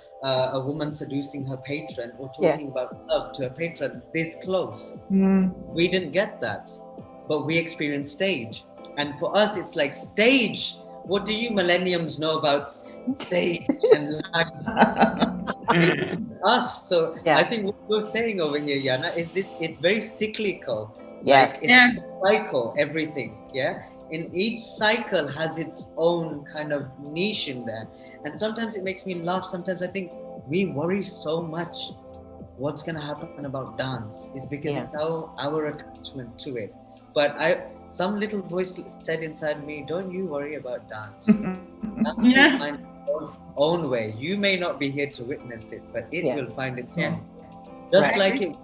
woman seducing her patron or talking about love to her patron this close. We didn't get that, but we experienced stage. And for us, it's like stage. What do you millenniums know about stage and live? It's us. So I think what we're saying over here, Jana, is this: it's very cyclical. Yes. Like it's cycle, everything. Yeah. In each cycle has its own kind of niche in there. And sometimes it makes me laugh. Sometimes I think we worry so much what's going to happen about dance. It's because it's our attachment to it. But some little voice said inside me, don't you worry about dance. Dance will find its own way. You may not be here to witness it, but it will find its own. Just like it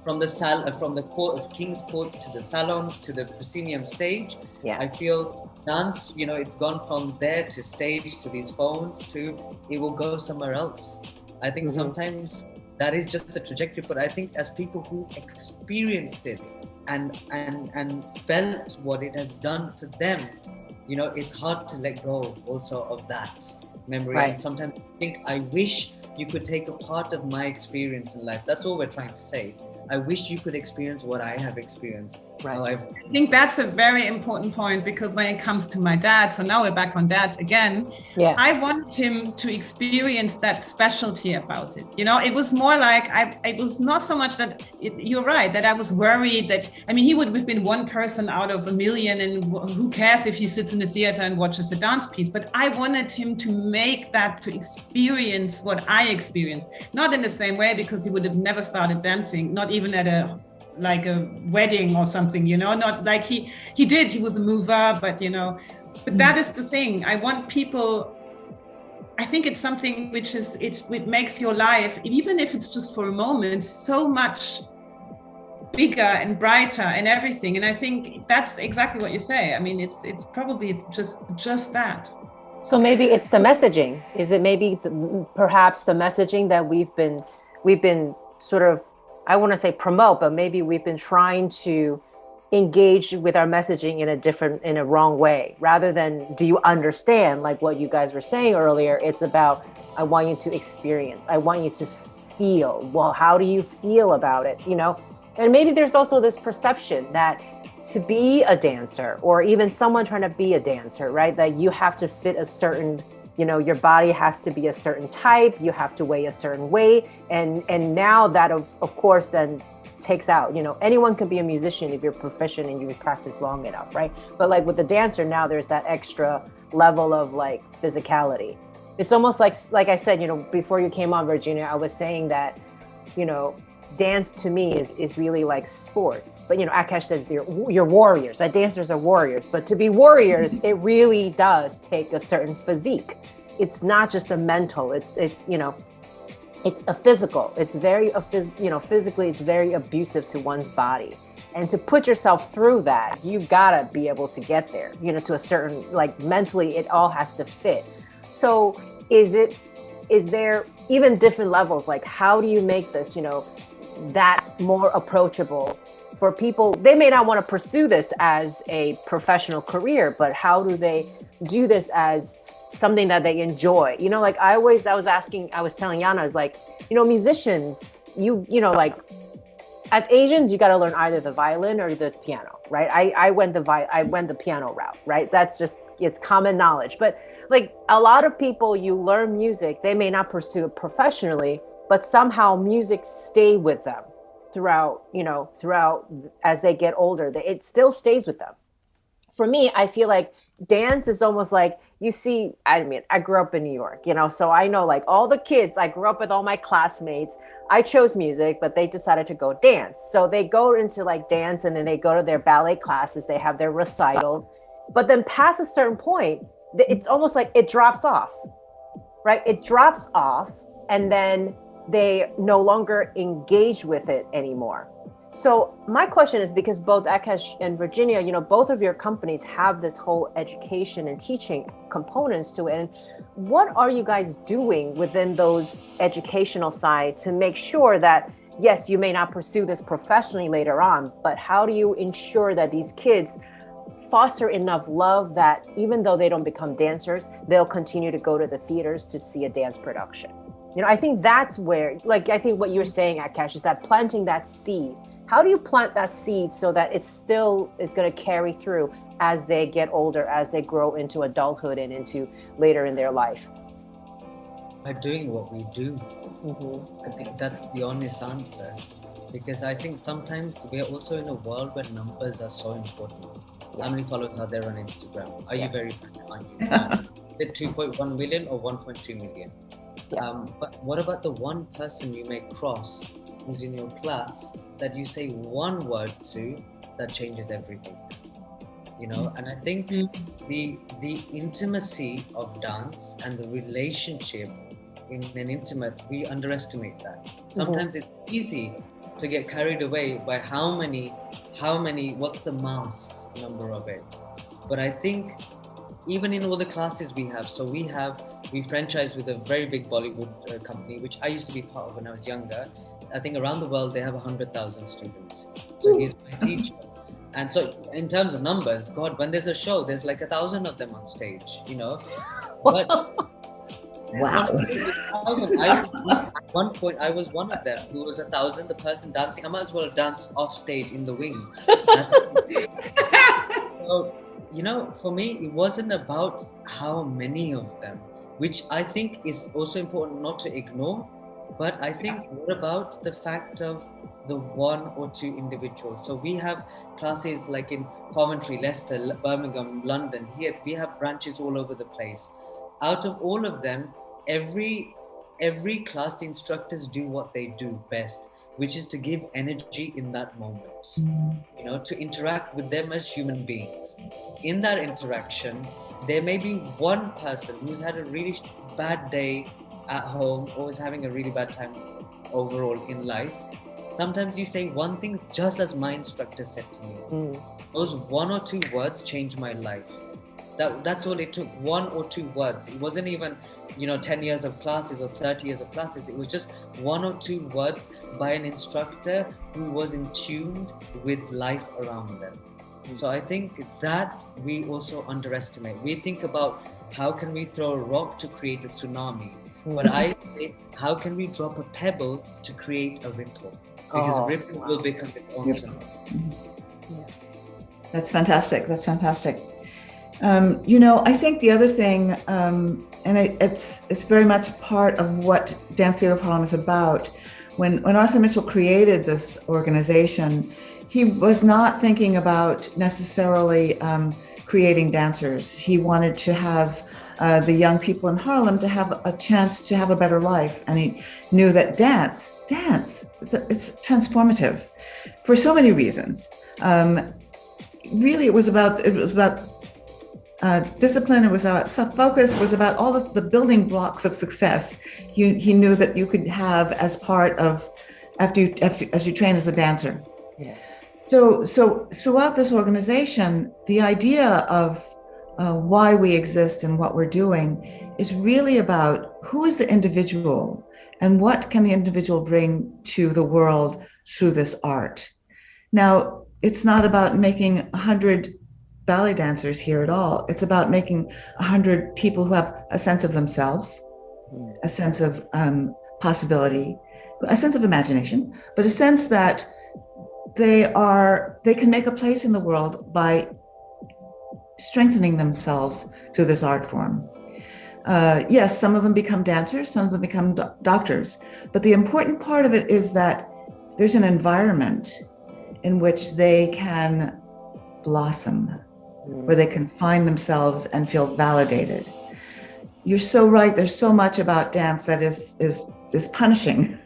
from the court of King's Courts to the salons to the proscenium stage. I feel dance, it's gone from there to stage to these phones to it will go somewhere else. I think sometimes that is just the trajectory, but I think as people who experienced it and felt what it has done to them, it's hard to let go also of that memory. And sometimes I think I wish you could take a part of my experience in life. That's all we're trying to say. I wish you could experience what I have experienced. I think that's a very important point, because when it comes to my dad, so now we're back on dads again, I wanted him to experience that specialty about it. It was more like, it was not so much that, you're right, that I was worried that, he would have been one person out of a million, and who cares if he sits in the theater and watches a dance piece. But I wanted him to make that, to experience what I experienced. Not in the same way, because he would have never started dancing, not even at a wedding or something, not like he did, he was a mover, but that is the thing. I want people, I think it's something which is, it makes your life, even if it's just for a moment, so much bigger and brighter and everything. And I think that's exactly what you say. It's probably just that. So maybe it's the messaging. Is it maybe perhaps the messaging that we've been sort of, I want to say promote, but maybe we've been trying to engage with our messaging in a wrong way, rather than, do you understand, like what you guys were saying earlier? It's about, I want you to experience, I want you to feel. Well, how do you feel about it? And maybe there's also this perception that to be a dancer, or even someone trying to be a dancer, right, that you have to fit a certain, your body has to be a certain type, you have to weigh a certain weight. And now that of course then takes out, anyone can be a musician if you're proficient and you practice long enough, right? But like with the dancer now, there's that extra level of like physicality. It's almost like I said, before you came on, Virginia, I was saying that, dance to me is really like sports. But Aakash says you're warriors. Dancers are warriors. But to be warriors, it really does take a certain physique. It's not just a mental. It's a physical. It's very physically, it's very abusive to one's body. And to put yourself through that, you gotta be able to get there. To a certain, like, mentally, it all has to fit. So is there even different levels? Like, how do you make this that more approachable for people? They may not want to pursue this as a professional career, but how do they do this as something that they enjoy? Like I was telling Jana, I was like, musicians, like as Asians, you got to learn either the violin or the piano, right? I went the piano route, right? That's just, it's common knowledge. But like a lot of people, you learn music, they may not pursue it professionally, but somehow music stay with them throughout as they get older. It still stays with them. For me, I feel like dance is almost like, you see, I grew up in New York, so I know like all the kids, I grew up with all my classmates. I chose music, but they decided to go dance. So they go into like dance, and then they go to their ballet classes, they have their recitals, but then past a certain point, it's almost like it drops off, right? It drops off, and then they no longer engage with it anymore. So my question is, because both Aakash and Virginia, both of your companies have this whole education and teaching components to it. And what are you guys doing within those educational side to make sure that, yes, you may not pursue this professionally later on, but how do you ensure that these kids foster enough love that even though they don't become dancers, they'll continue to go to the theaters to see a dance production? I think that's where, I think what you're saying, Aakash, is that planting that seed. How do you plant that seed so that it still is going to carry through as they get older, as they grow into adulthood and into later in their life? By doing what we do. Mm-hmm. I think that's the honest answer. Because I think sometimes we're also in a world where numbers are so important. How many followers are there on Instagram? Are you verified? Aren't you? Is it 2.1 million or 1.3 million? Yeah. But what about the one person you may cross who's in your class that you say one word to that changes everything? And I think the intimacy of dance and the relationship in an intimate, we underestimate that. Sometimes it's easy to get carried away by how many, what's the mass number of it? But I think even in all the classes we have, so we franchise with a very big Bollywood company, which I used to be part of when I was younger. I think around the world, they have 100,000 students. So he's my teacher. And so in terms of numbers, God, when there's a show, there's like 1,000 of them on stage, But Wow. At one point, I was one of them who was 1,000, the person dancing. I might as well dance off stage in the wing. So, for me, it wasn't about how many of them, which I think is also important not to ignore. But I think what about the fact of the one or two individuals? So we have classes like in Coventry, Leicester, Birmingham, London. Here we have branches all over the place. Out of all of them, every class, the instructors do what they do best, which is to give energy in that moment, to interact with them as human beings. In that interaction, there may be one person who's had a really bad day at home or is having a really bad time overall in life. Sometimes you say one thing, just as my instructor said to me. Those one or two words changed my life. That's all it took, one or two words. It wasn't even 10 years of classes or 30 years of classes. It was just one or two words by an instructor who was in tune with life around them. So I think that we also underestimate. We think about how can we throw a rock to create a tsunami, but I say how can we drop a pebble to create a ripple, because a ripple will become its own tsunami. That's fantastic. I think the other thing, and it's very much part of what Dance Theatre of Harlem is about. When Arthur Mitchell created this organization, he was not thinking about necessarily creating dancers. He wanted to have the young people in Harlem to have a chance to have a better life. And he knew that dance, it's transformative for so many reasons. Really, it was about discipline. It was about self-focus. It was about all of the building blocks of success. He knew that you could have as part of as you train as a dancer. Yeah. So throughout this organization, the idea of why we exist and what we're doing is really about who is the individual and what can the individual bring to the world through this art. Now, it's not about making 100 ballet dancers here at all. It's about making 100 people who have a sense of themselves, a sense of possibility, a sense of imagination, but a sense that they can make a place in the world by strengthening themselves through this art form. Yes, some of them become dancers, some of them become doctors, but the important part of it is that there's an environment in which they can blossom, where they can find themselves and feel validated. You're so right. There's so much about dance that is punishing.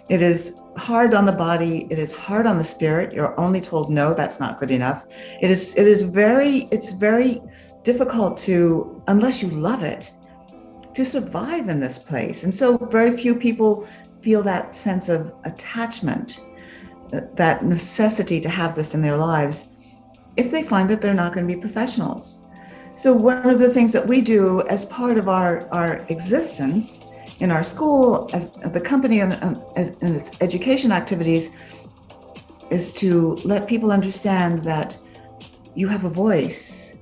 It is hard on the body. It is hard on the spirit. You're only told, no, that's not good enough. It's very difficult to, unless you love it, to survive in this place. And so very few people feel that sense of attachment. that necessity to have this in their lives if they find that they're not going to be professionals. So one of the things that we do as part of our existence in our school, as the company and its education activities, is to let people understand that you have a voice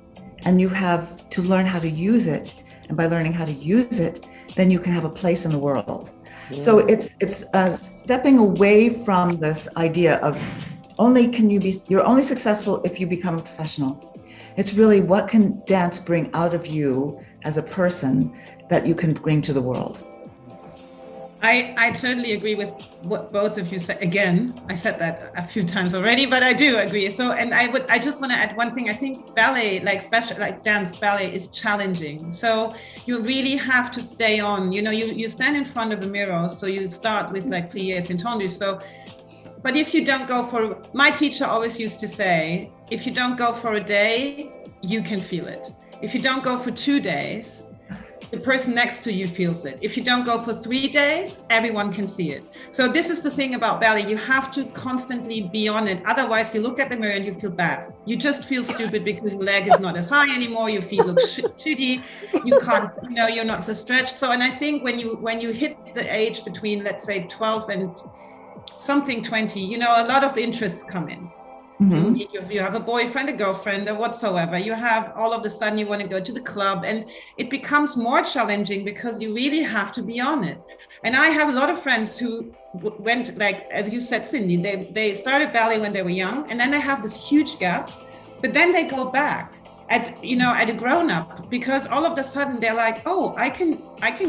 and you have to learn how to use it. And by learning how to use it, then you can have a place in the world. Yeah. So it's stepping away from this idea of you're only successful if you become a professional. It's really, what can dance bring out of you as a person that you can bring to the world? I totally agree with what both of you said. Again, I said that a few times already, but I do agree. So, and I just want to add one thing. I think ballet, like dance ballet, is challenging. So you really have to stay on. You stand in front of a mirror. So you start with like pliés and tendus. So, but if you don't go for, my teacher always used to say, if you don't go for a day, you can feel it. If you don't go for 2 days, the person next to you feels it. If you don't go for 3 days, everyone can see it. So this is the thing about ballet. You have to constantly be on it. Otherwise, you look at the mirror and you feel bad. You just feel stupid because your leg is not as high anymore. Your feet look shitty. You can't, you're not so stretched. So, and I think when you hit the age between, let's say, 12 and something 20, a lot of interests come in. Mm-hmm. You have a boyfriend, a girlfriend, or whatsoever. You have, all of a sudden you want to go to the club, and it becomes more challenging because you really have to be on it. And I have a lot of friends who went, like, as you said, Cindy, they started ballet when they were young, and then they have this huge gap, but then they go back at a grown up, because all of a sudden they're like, oh, I can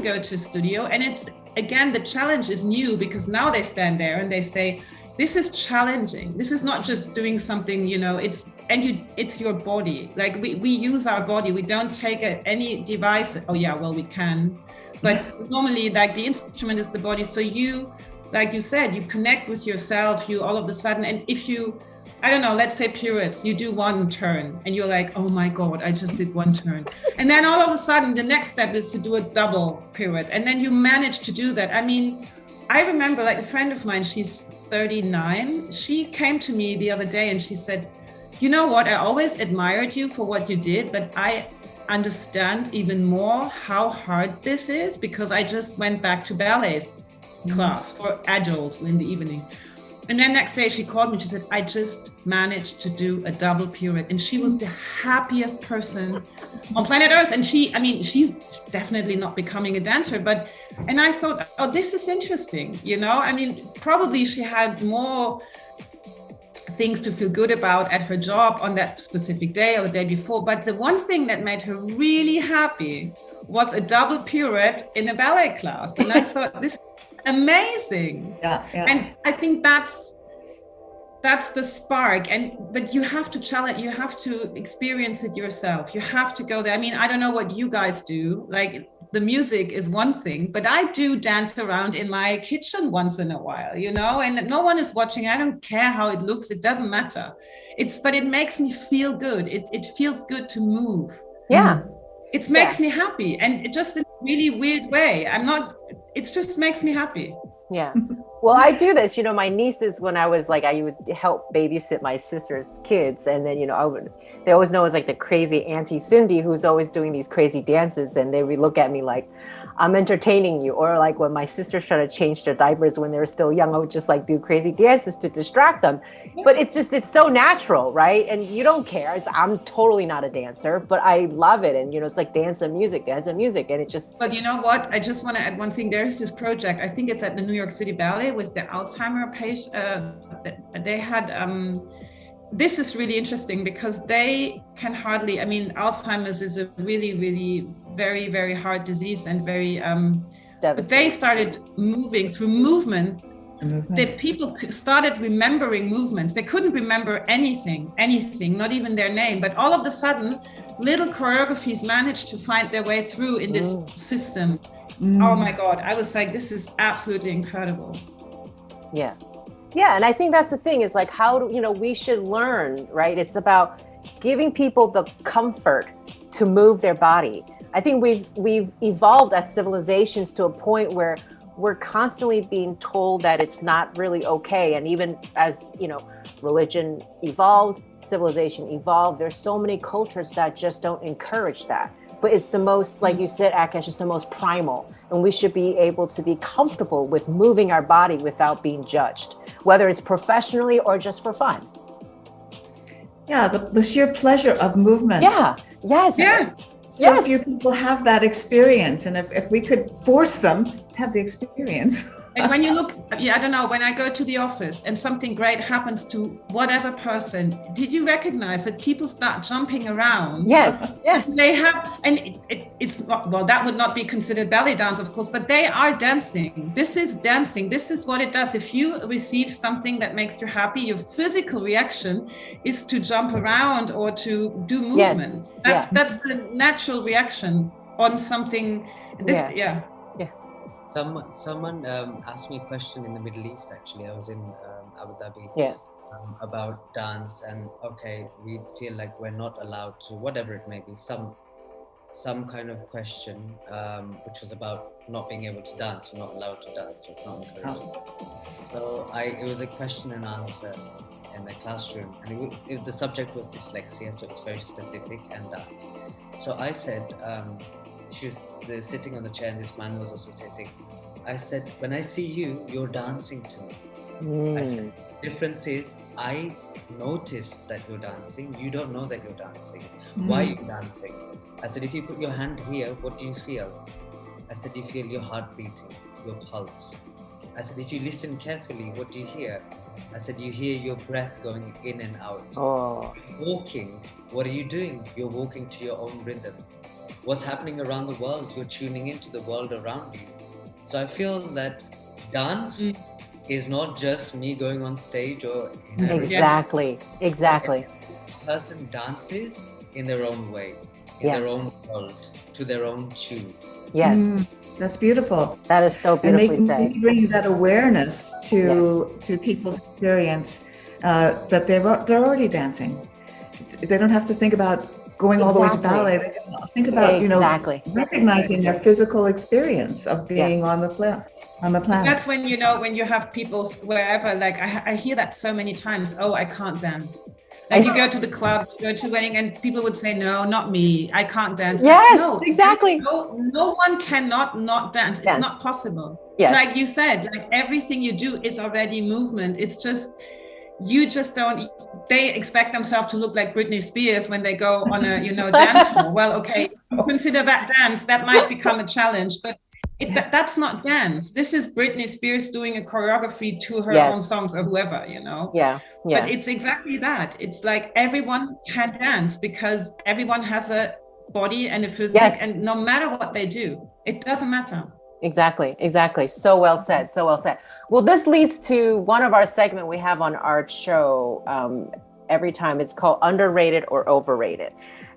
go to a studio. And it's, again, the challenge is new, because now they stand there and they say, this is challenging. This is not just doing something, it's your body. Like we use our body. We don't take any device. Oh yeah, well we can, but normally like the instrument is the body. So you, like you said, you connect with yourself, you all of a sudden, and if you, I don't know, let's say pirouettes, you do one turn and you're like, oh my God, I just did one turn. And then all of a sudden the next step is to do a double pirouette. And then you manage to do that. I mean, I remember like a friend of mine, she's 39. She came to me the other day and she said, you know what, I always admired you for what you did, but I understand even more how hard this is, because I just went back to ballet class for adults in the evening. And then next day she called me, she said, I just managed to do a double pirouette. And she was the happiest person on planet Earth. And she's definitely not becoming a dancer, and I thought, oh, this is interesting. Probably she had more things to feel good about at her job on that specific day or the day before. But the one thing that made her really happy was a double pirouette in a ballet class. And I thought, this is amazing. Yeah. And I think that's the spark. But you have to challenge, you have to experience it yourself. You have to go there. I mean, I don't know what you guys do. Like, the music is one thing, but I do dance around in my kitchen once in a while, and no one is watching. I don't care how it looks. It doesn't matter. But it makes me feel good. It feels good to move. Yeah. It makes me happy. And it just in a really weird way. It just makes me happy. Yeah. Well, I do this, my nieces, when I was like, I would help babysit my sister's kids. And then, they always know as like the crazy Auntie Cindy, who's always doing these crazy dances. And they would look at me like, I'm entertaining you. Or like when my sisters try to change their diapers when they were still young, I would just like do crazy dances to distract them. But it's so natural, right? And you don't care. I'm totally not a dancer, but I love it. And, it's like dance and music. And it just. But you know what? I just want to add one thing. There's this project, I think it's at the New York City Ballet, with the Alzheimer patient. They had, this is really interesting because they can hardly, Alzheimer's is a really, really very, very hard disease and very, but they started moving through movement. The people started remembering movements. They couldn't remember anything, not even their name. But all of a sudden, little choreographies managed to find their way through in this system. Oh my God. I was like, this is absolutely incredible. Yeah. Yeah. And I think that's the thing, is like, how do, we should learn, right? It's about giving people the comfort to move their body. I think we've evolved as civilizations to a point where we're constantly being told that it's not really okay. And even as, you know, religion evolved, civilization evolved, there's so many cultures that just don't encourage that. But it's the most, like you said, Aakash, it's the most primal. And we should be able to be comfortable with moving our body without being judged, whether it's professionally or just for fun. Yeah, the sheer pleasure of movement. Yeah, yes. Yeah. So few people have that experience, and if we could force them to have the experience. And when you look, I don't know, when I go to the office and something great happens to whatever person, did you recognize that people start jumping around? Yes, yes. They have, and it's not, well, that would not be considered ballet dance, of course, but they are dancing. This is dancing. This is what it does. If you receive something that makes you happy, your physical reaction is to jump around or to do movement. Yes. That's the natural reaction on something. Someone asked me a question in the Middle East. Actually, I was in Abu Dhabi. Yeah. About dance, and okay, we feel like we're not allowed to, whatever it may be, some kind of question, which was about not being able to dance, or not allowed to dance, or it's not encouraged. So it was a question and answer in the classroom, and the subject was dyslexia, so it's very specific, and dance. So I said, she was sitting on the chair, and this man was also sitting. I said, when I see you, you're dancing to me. I said, the difference is I notice that you're dancing. You don't know that you're dancing. Why are you dancing? I said, if you put your hand here, what do you feel? I said, you feel your heart beating, your pulse. I said, if you listen carefully, what do you hear? I said, you hear your breath going in and out. Oh. Walking, what are you doing? You're walking to your own rhythm. What's happening around the world? You're tuning into the world around you. So I feel that dance is not just me going on stage or Exactly. Every person dances in their own way, in their own world, to their own tune. Yes. That's beautiful. That is so beautifully said. And bring that awareness to people's experience that they're already dancing. They don't have to think about going all the way to ballet. They think about recognizing their physical experience of being on the planet. That's when when you have people wherever, like I hear that so many times. Oh, I can't dance. Like you go to the club, you go to a wedding, and people would say, "No, not me. I can't dance." Yes, no, exactly. No one cannot not dance. It's not possible. Yes. Like you said, like everything you do is already movement. It's just you just don't. They expect themselves to look like Britney Spears when they go on a dance floor. Well, okay, consider that dance. That might become a challenge, but that's not dance. This is Britney Spears doing a choreography to her own songs or whoever, Yeah. But it's exactly that. It's like everyone can dance because everyone has a body and a physique, and no matter what they do, it doesn't matter. Exactly. So well said. Well, this leads to one of our segment we have on our show every time. It's called Underrated or Overrated.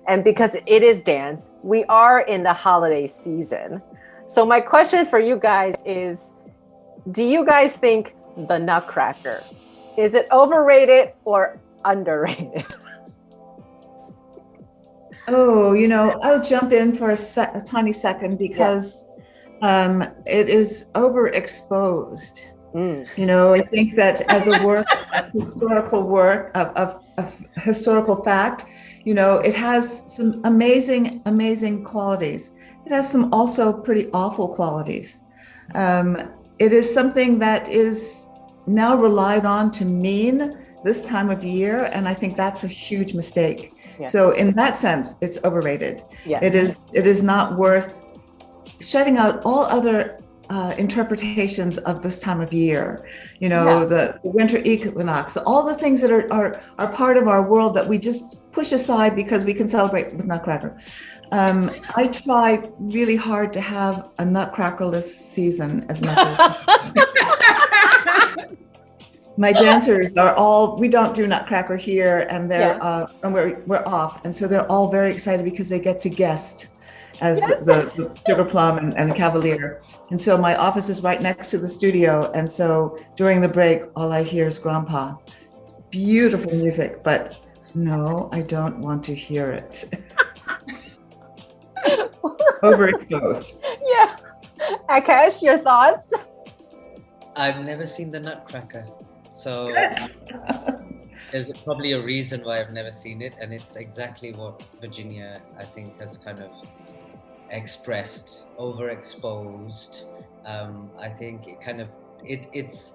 And because it is dance, we are in the holiday season. So my question for you guys is, do you guys think the Nutcracker, is it overrated or underrated? Oh, I'll jump in for a tiny second because it is overexposed. I think that as a work, a historical work of historical fact, it has some amazing qualities. It has some also pretty awful qualities. It is something that is now relied on to mean this time of year, and I think that's a huge mistake. Yeah. So in that sense, it's overrated. Yeah. It is not worth shutting out all other interpretations of this time of year. The winter equinox, all the things that are part of our world that we just push aside because we can celebrate with Nutcracker. I try really hard to have a Nutcrackerless season as much as my dancers we don't do Nutcracker here, and they're and we're off, and so they're all very excited because they get to guest as the Sugar Plum and the Cavalier. And so my office is right next to the studio, and so during the break all I hear is Grandpa. It's beautiful music, but no, I don't want to hear it. Overexposed. Yeah. Aakash, your thoughts? I've never seen the Nutcracker, so there's probably a reason why I've never seen it, and it's exactly what Virginia, I think, has kind of expressed, overexposed. I think it kind of it's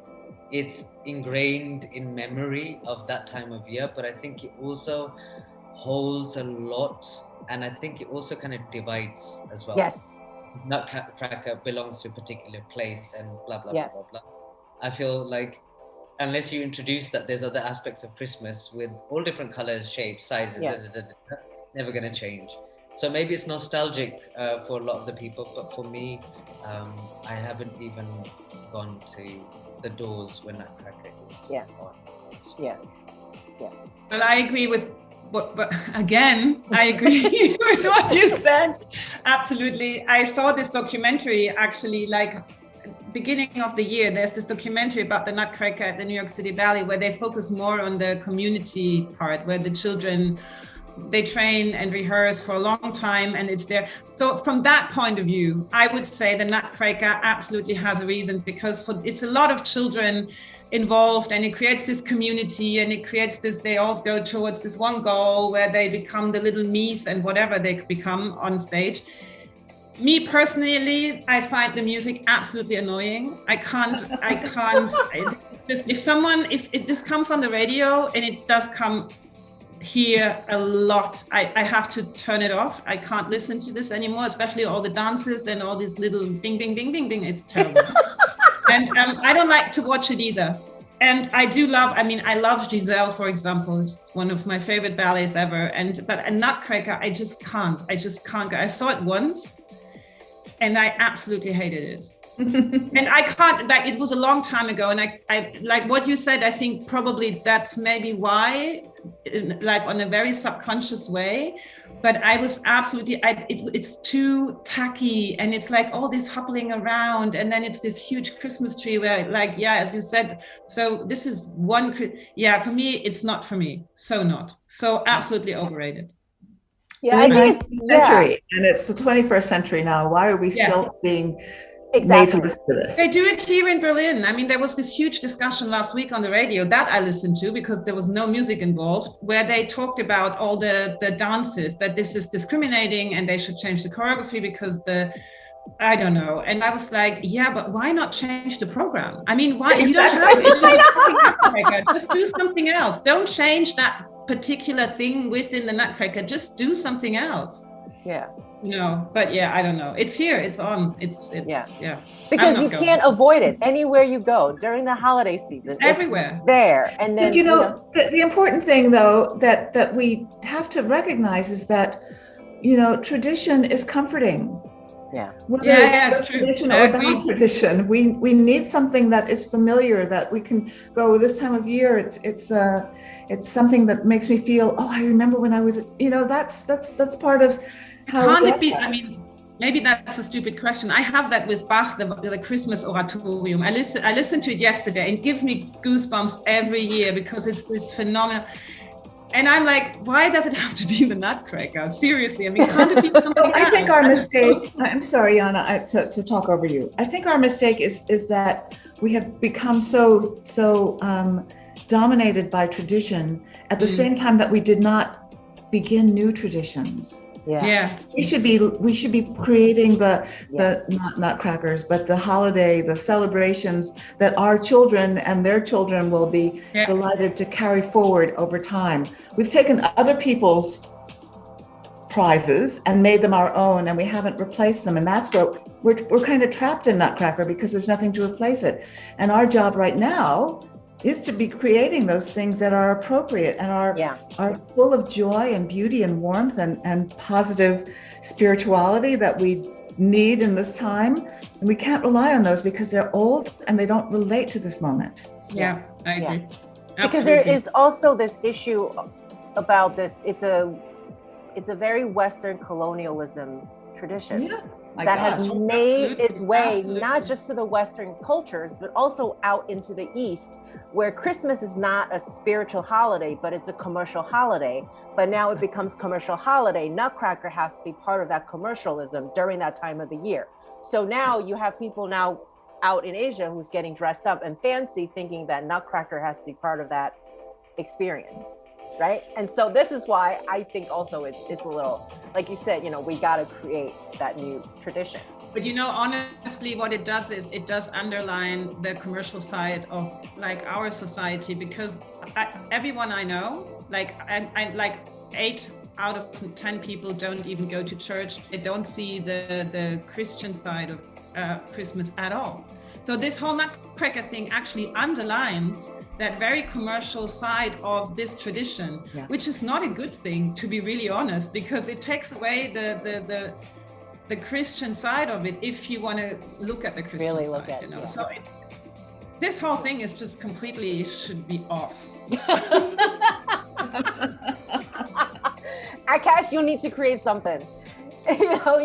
ingrained in memory of that time of year, but I think it also holds a lot, and I think it also kind of divides as well. Yes. Nutcracker belongs to a particular place and blah blah Yes. blah blah blah. I feel like unless you introduce that there's other aspects of Christmas with all different colors, shapes, sizes, never gonna change. So maybe it's nostalgic for a lot of the people, but for me, I haven't even gone to the doors when Nutcracker is on. Yeah. Well, I agree with but again, I agree with what you said. Absolutely. I saw this documentary actually like beginning of the year. There's this documentary about the Nutcracker at the New York City Ballet where they focus more on the community part, where the children, they train and rehearse for a long time and it's there. So from that point of view, I would say the Nutcracker absolutely has a reason, because it's a lot of children involved and it creates this community and it creates this, they all go towards this one goal where they become the little me's and whatever they become on stage. Me personally, I find the music absolutely annoying. I can't, if this comes on the radio, and it does come here a lot, I have to turn it off. I can't listen to this anymore, especially all the dances and all these little bing, bing, bing, bing, bing. It's terrible. And I don't like to watch it either. And I love Giselle, for example. It's one of my favorite ballets ever. But a Nutcracker, I just can't go. I saw it once and I absolutely hated it. And I can't, like, it was a long time ago. And I like what you said, I think probably that's maybe why, like on a very subconscious way, but I was absolutely, it's too tacky and it's like all this hoppling around and then it's this huge Christmas tree where like, yeah, as you said, so this is one, for me, it's not for me. So not, so absolutely overrated. Yeah, I think it's century, and it's the 21st century now. Why are we still being made to listen to this? They do it here in Berlin. I mean, there was this huge discussion last week on the radio that I listened to because there was no music involved, where they talked about all the dances, that this is discriminating and they should change the choreography because I don't know. And I was like, yeah, but why not change the program? I mean, why? You don't have it. Just do something else. Don't change that particular thing within the Nutcracker. Just do something else. Yeah. No, but yeah, I don't know. It's here. It's on. It's because you can't avoid it anywhere you go during the holiday season. Everywhere. It's there. And then, but the important thing though, that we have to recognize is that, tradition is comforting. Yeah. It's true. Tradition or non-tradition. We need something that is familiar, that we can go this time of year. It's something that makes me feel, oh, I remember when I was, that's part of how. Can't it be? I mean, maybe that's a stupid question. I have that with Bach, the Christmas Oratorium. I listened to it yesterday and it gives me goosebumps every year because it's this phenomenal. And I'm like, why does it have to be the Nutcracker? Seriously, I mean, can't it be something else? I think our mistake, I'm sorry, Jana, to talk over you. I think our mistake is that we have become so dominated by tradition at the same time that we did not begin new traditions. Yeah. We should be creating the not nutcrackers, but the holiday, the celebrations that our children and their children will be delighted to carry forward over time. We've taken other people's prizes and made them our own, and we haven't replaced them. And that's what we're kind of trapped in Nutcracker because there's nothing to replace it. And our job right now is to be creating those things that are appropriate and are full of joy and beauty and warmth and positive spirituality that we need in this time. And we can't rely on those because they're old and they don't relate to this moment. Yeah, I agree. Yeah. Because there is also this issue about this. It's a very Western colonialism tradition. Yeah. That has made its way not just to the Western cultures, but also out into the East, where Christmas is not a spiritual holiday, but it's a commercial holiday. But now it becomes commercial holiday. Nutcracker has to be part of that commercialism during that time of the year. So now you have people now out in Asia who's getting dressed up and fancy, thinking that Nutcracker has to be part of that experience, right? And so this is why I think also it's a little, like you said, we got to create that new tradition. But honestly, what it does is it does underline the commercial side of like our society, because everyone I know, like I like 8 out of 10 people don't even go to church. They don't see the Christian side of Christmas at all. So this whole Nutcracker thing actually underlines that very commercial side of this tradition, which is not a good thing, to be really honest, because it takes away the Christian side of it if you want to look at the Christian really side, look at, yeah. So this whole thing is just completely should be off. Akash, you need to create something. You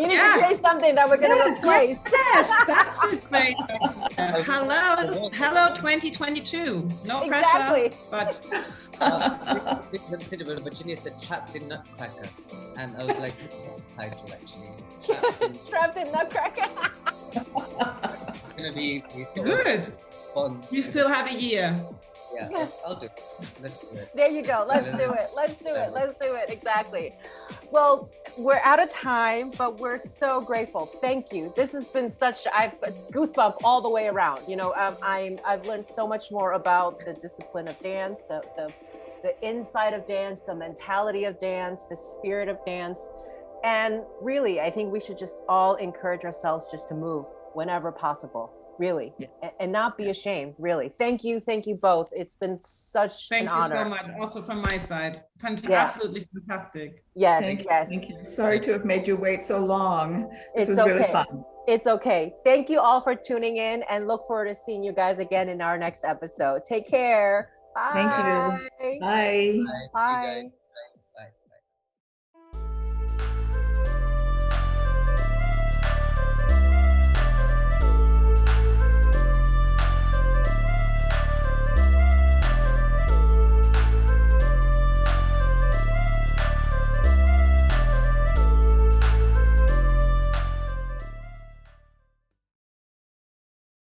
need to create something that we're going to replace. Yes, that's it, mate. Hello 2022. No exactly. Pressure, but consider when Virginia said trapped in Nutcracker, and I was like, that's a title actually. Trapped in Nutcracker. Gonna be good. Response. You still have a year. Yeah, I'll do it. Let's do it. There you go. Let's do it. Exactly. Well, we're out of time, but we're so grateful. Thank you. This has been I've goosebump all the way around. I've learned so much more about the discipline of dance, the inside of dance, the mentality of dance, the spirit of dance. And really, I think we should just all encourage ourselves just to move whenever possible. Really, and not be ashamed. Really, thank you both. It's been such an honor. Thank you so much. Also from my side, absolutely fantastic. Yes, Thank you. Sorry to have made you wait so long. This was okay. really fun. It's okay. Thank you all for tuning in, and look forward to seeing you guys again in our next episode. Take care. Bye. Thank you. Bye. Bye.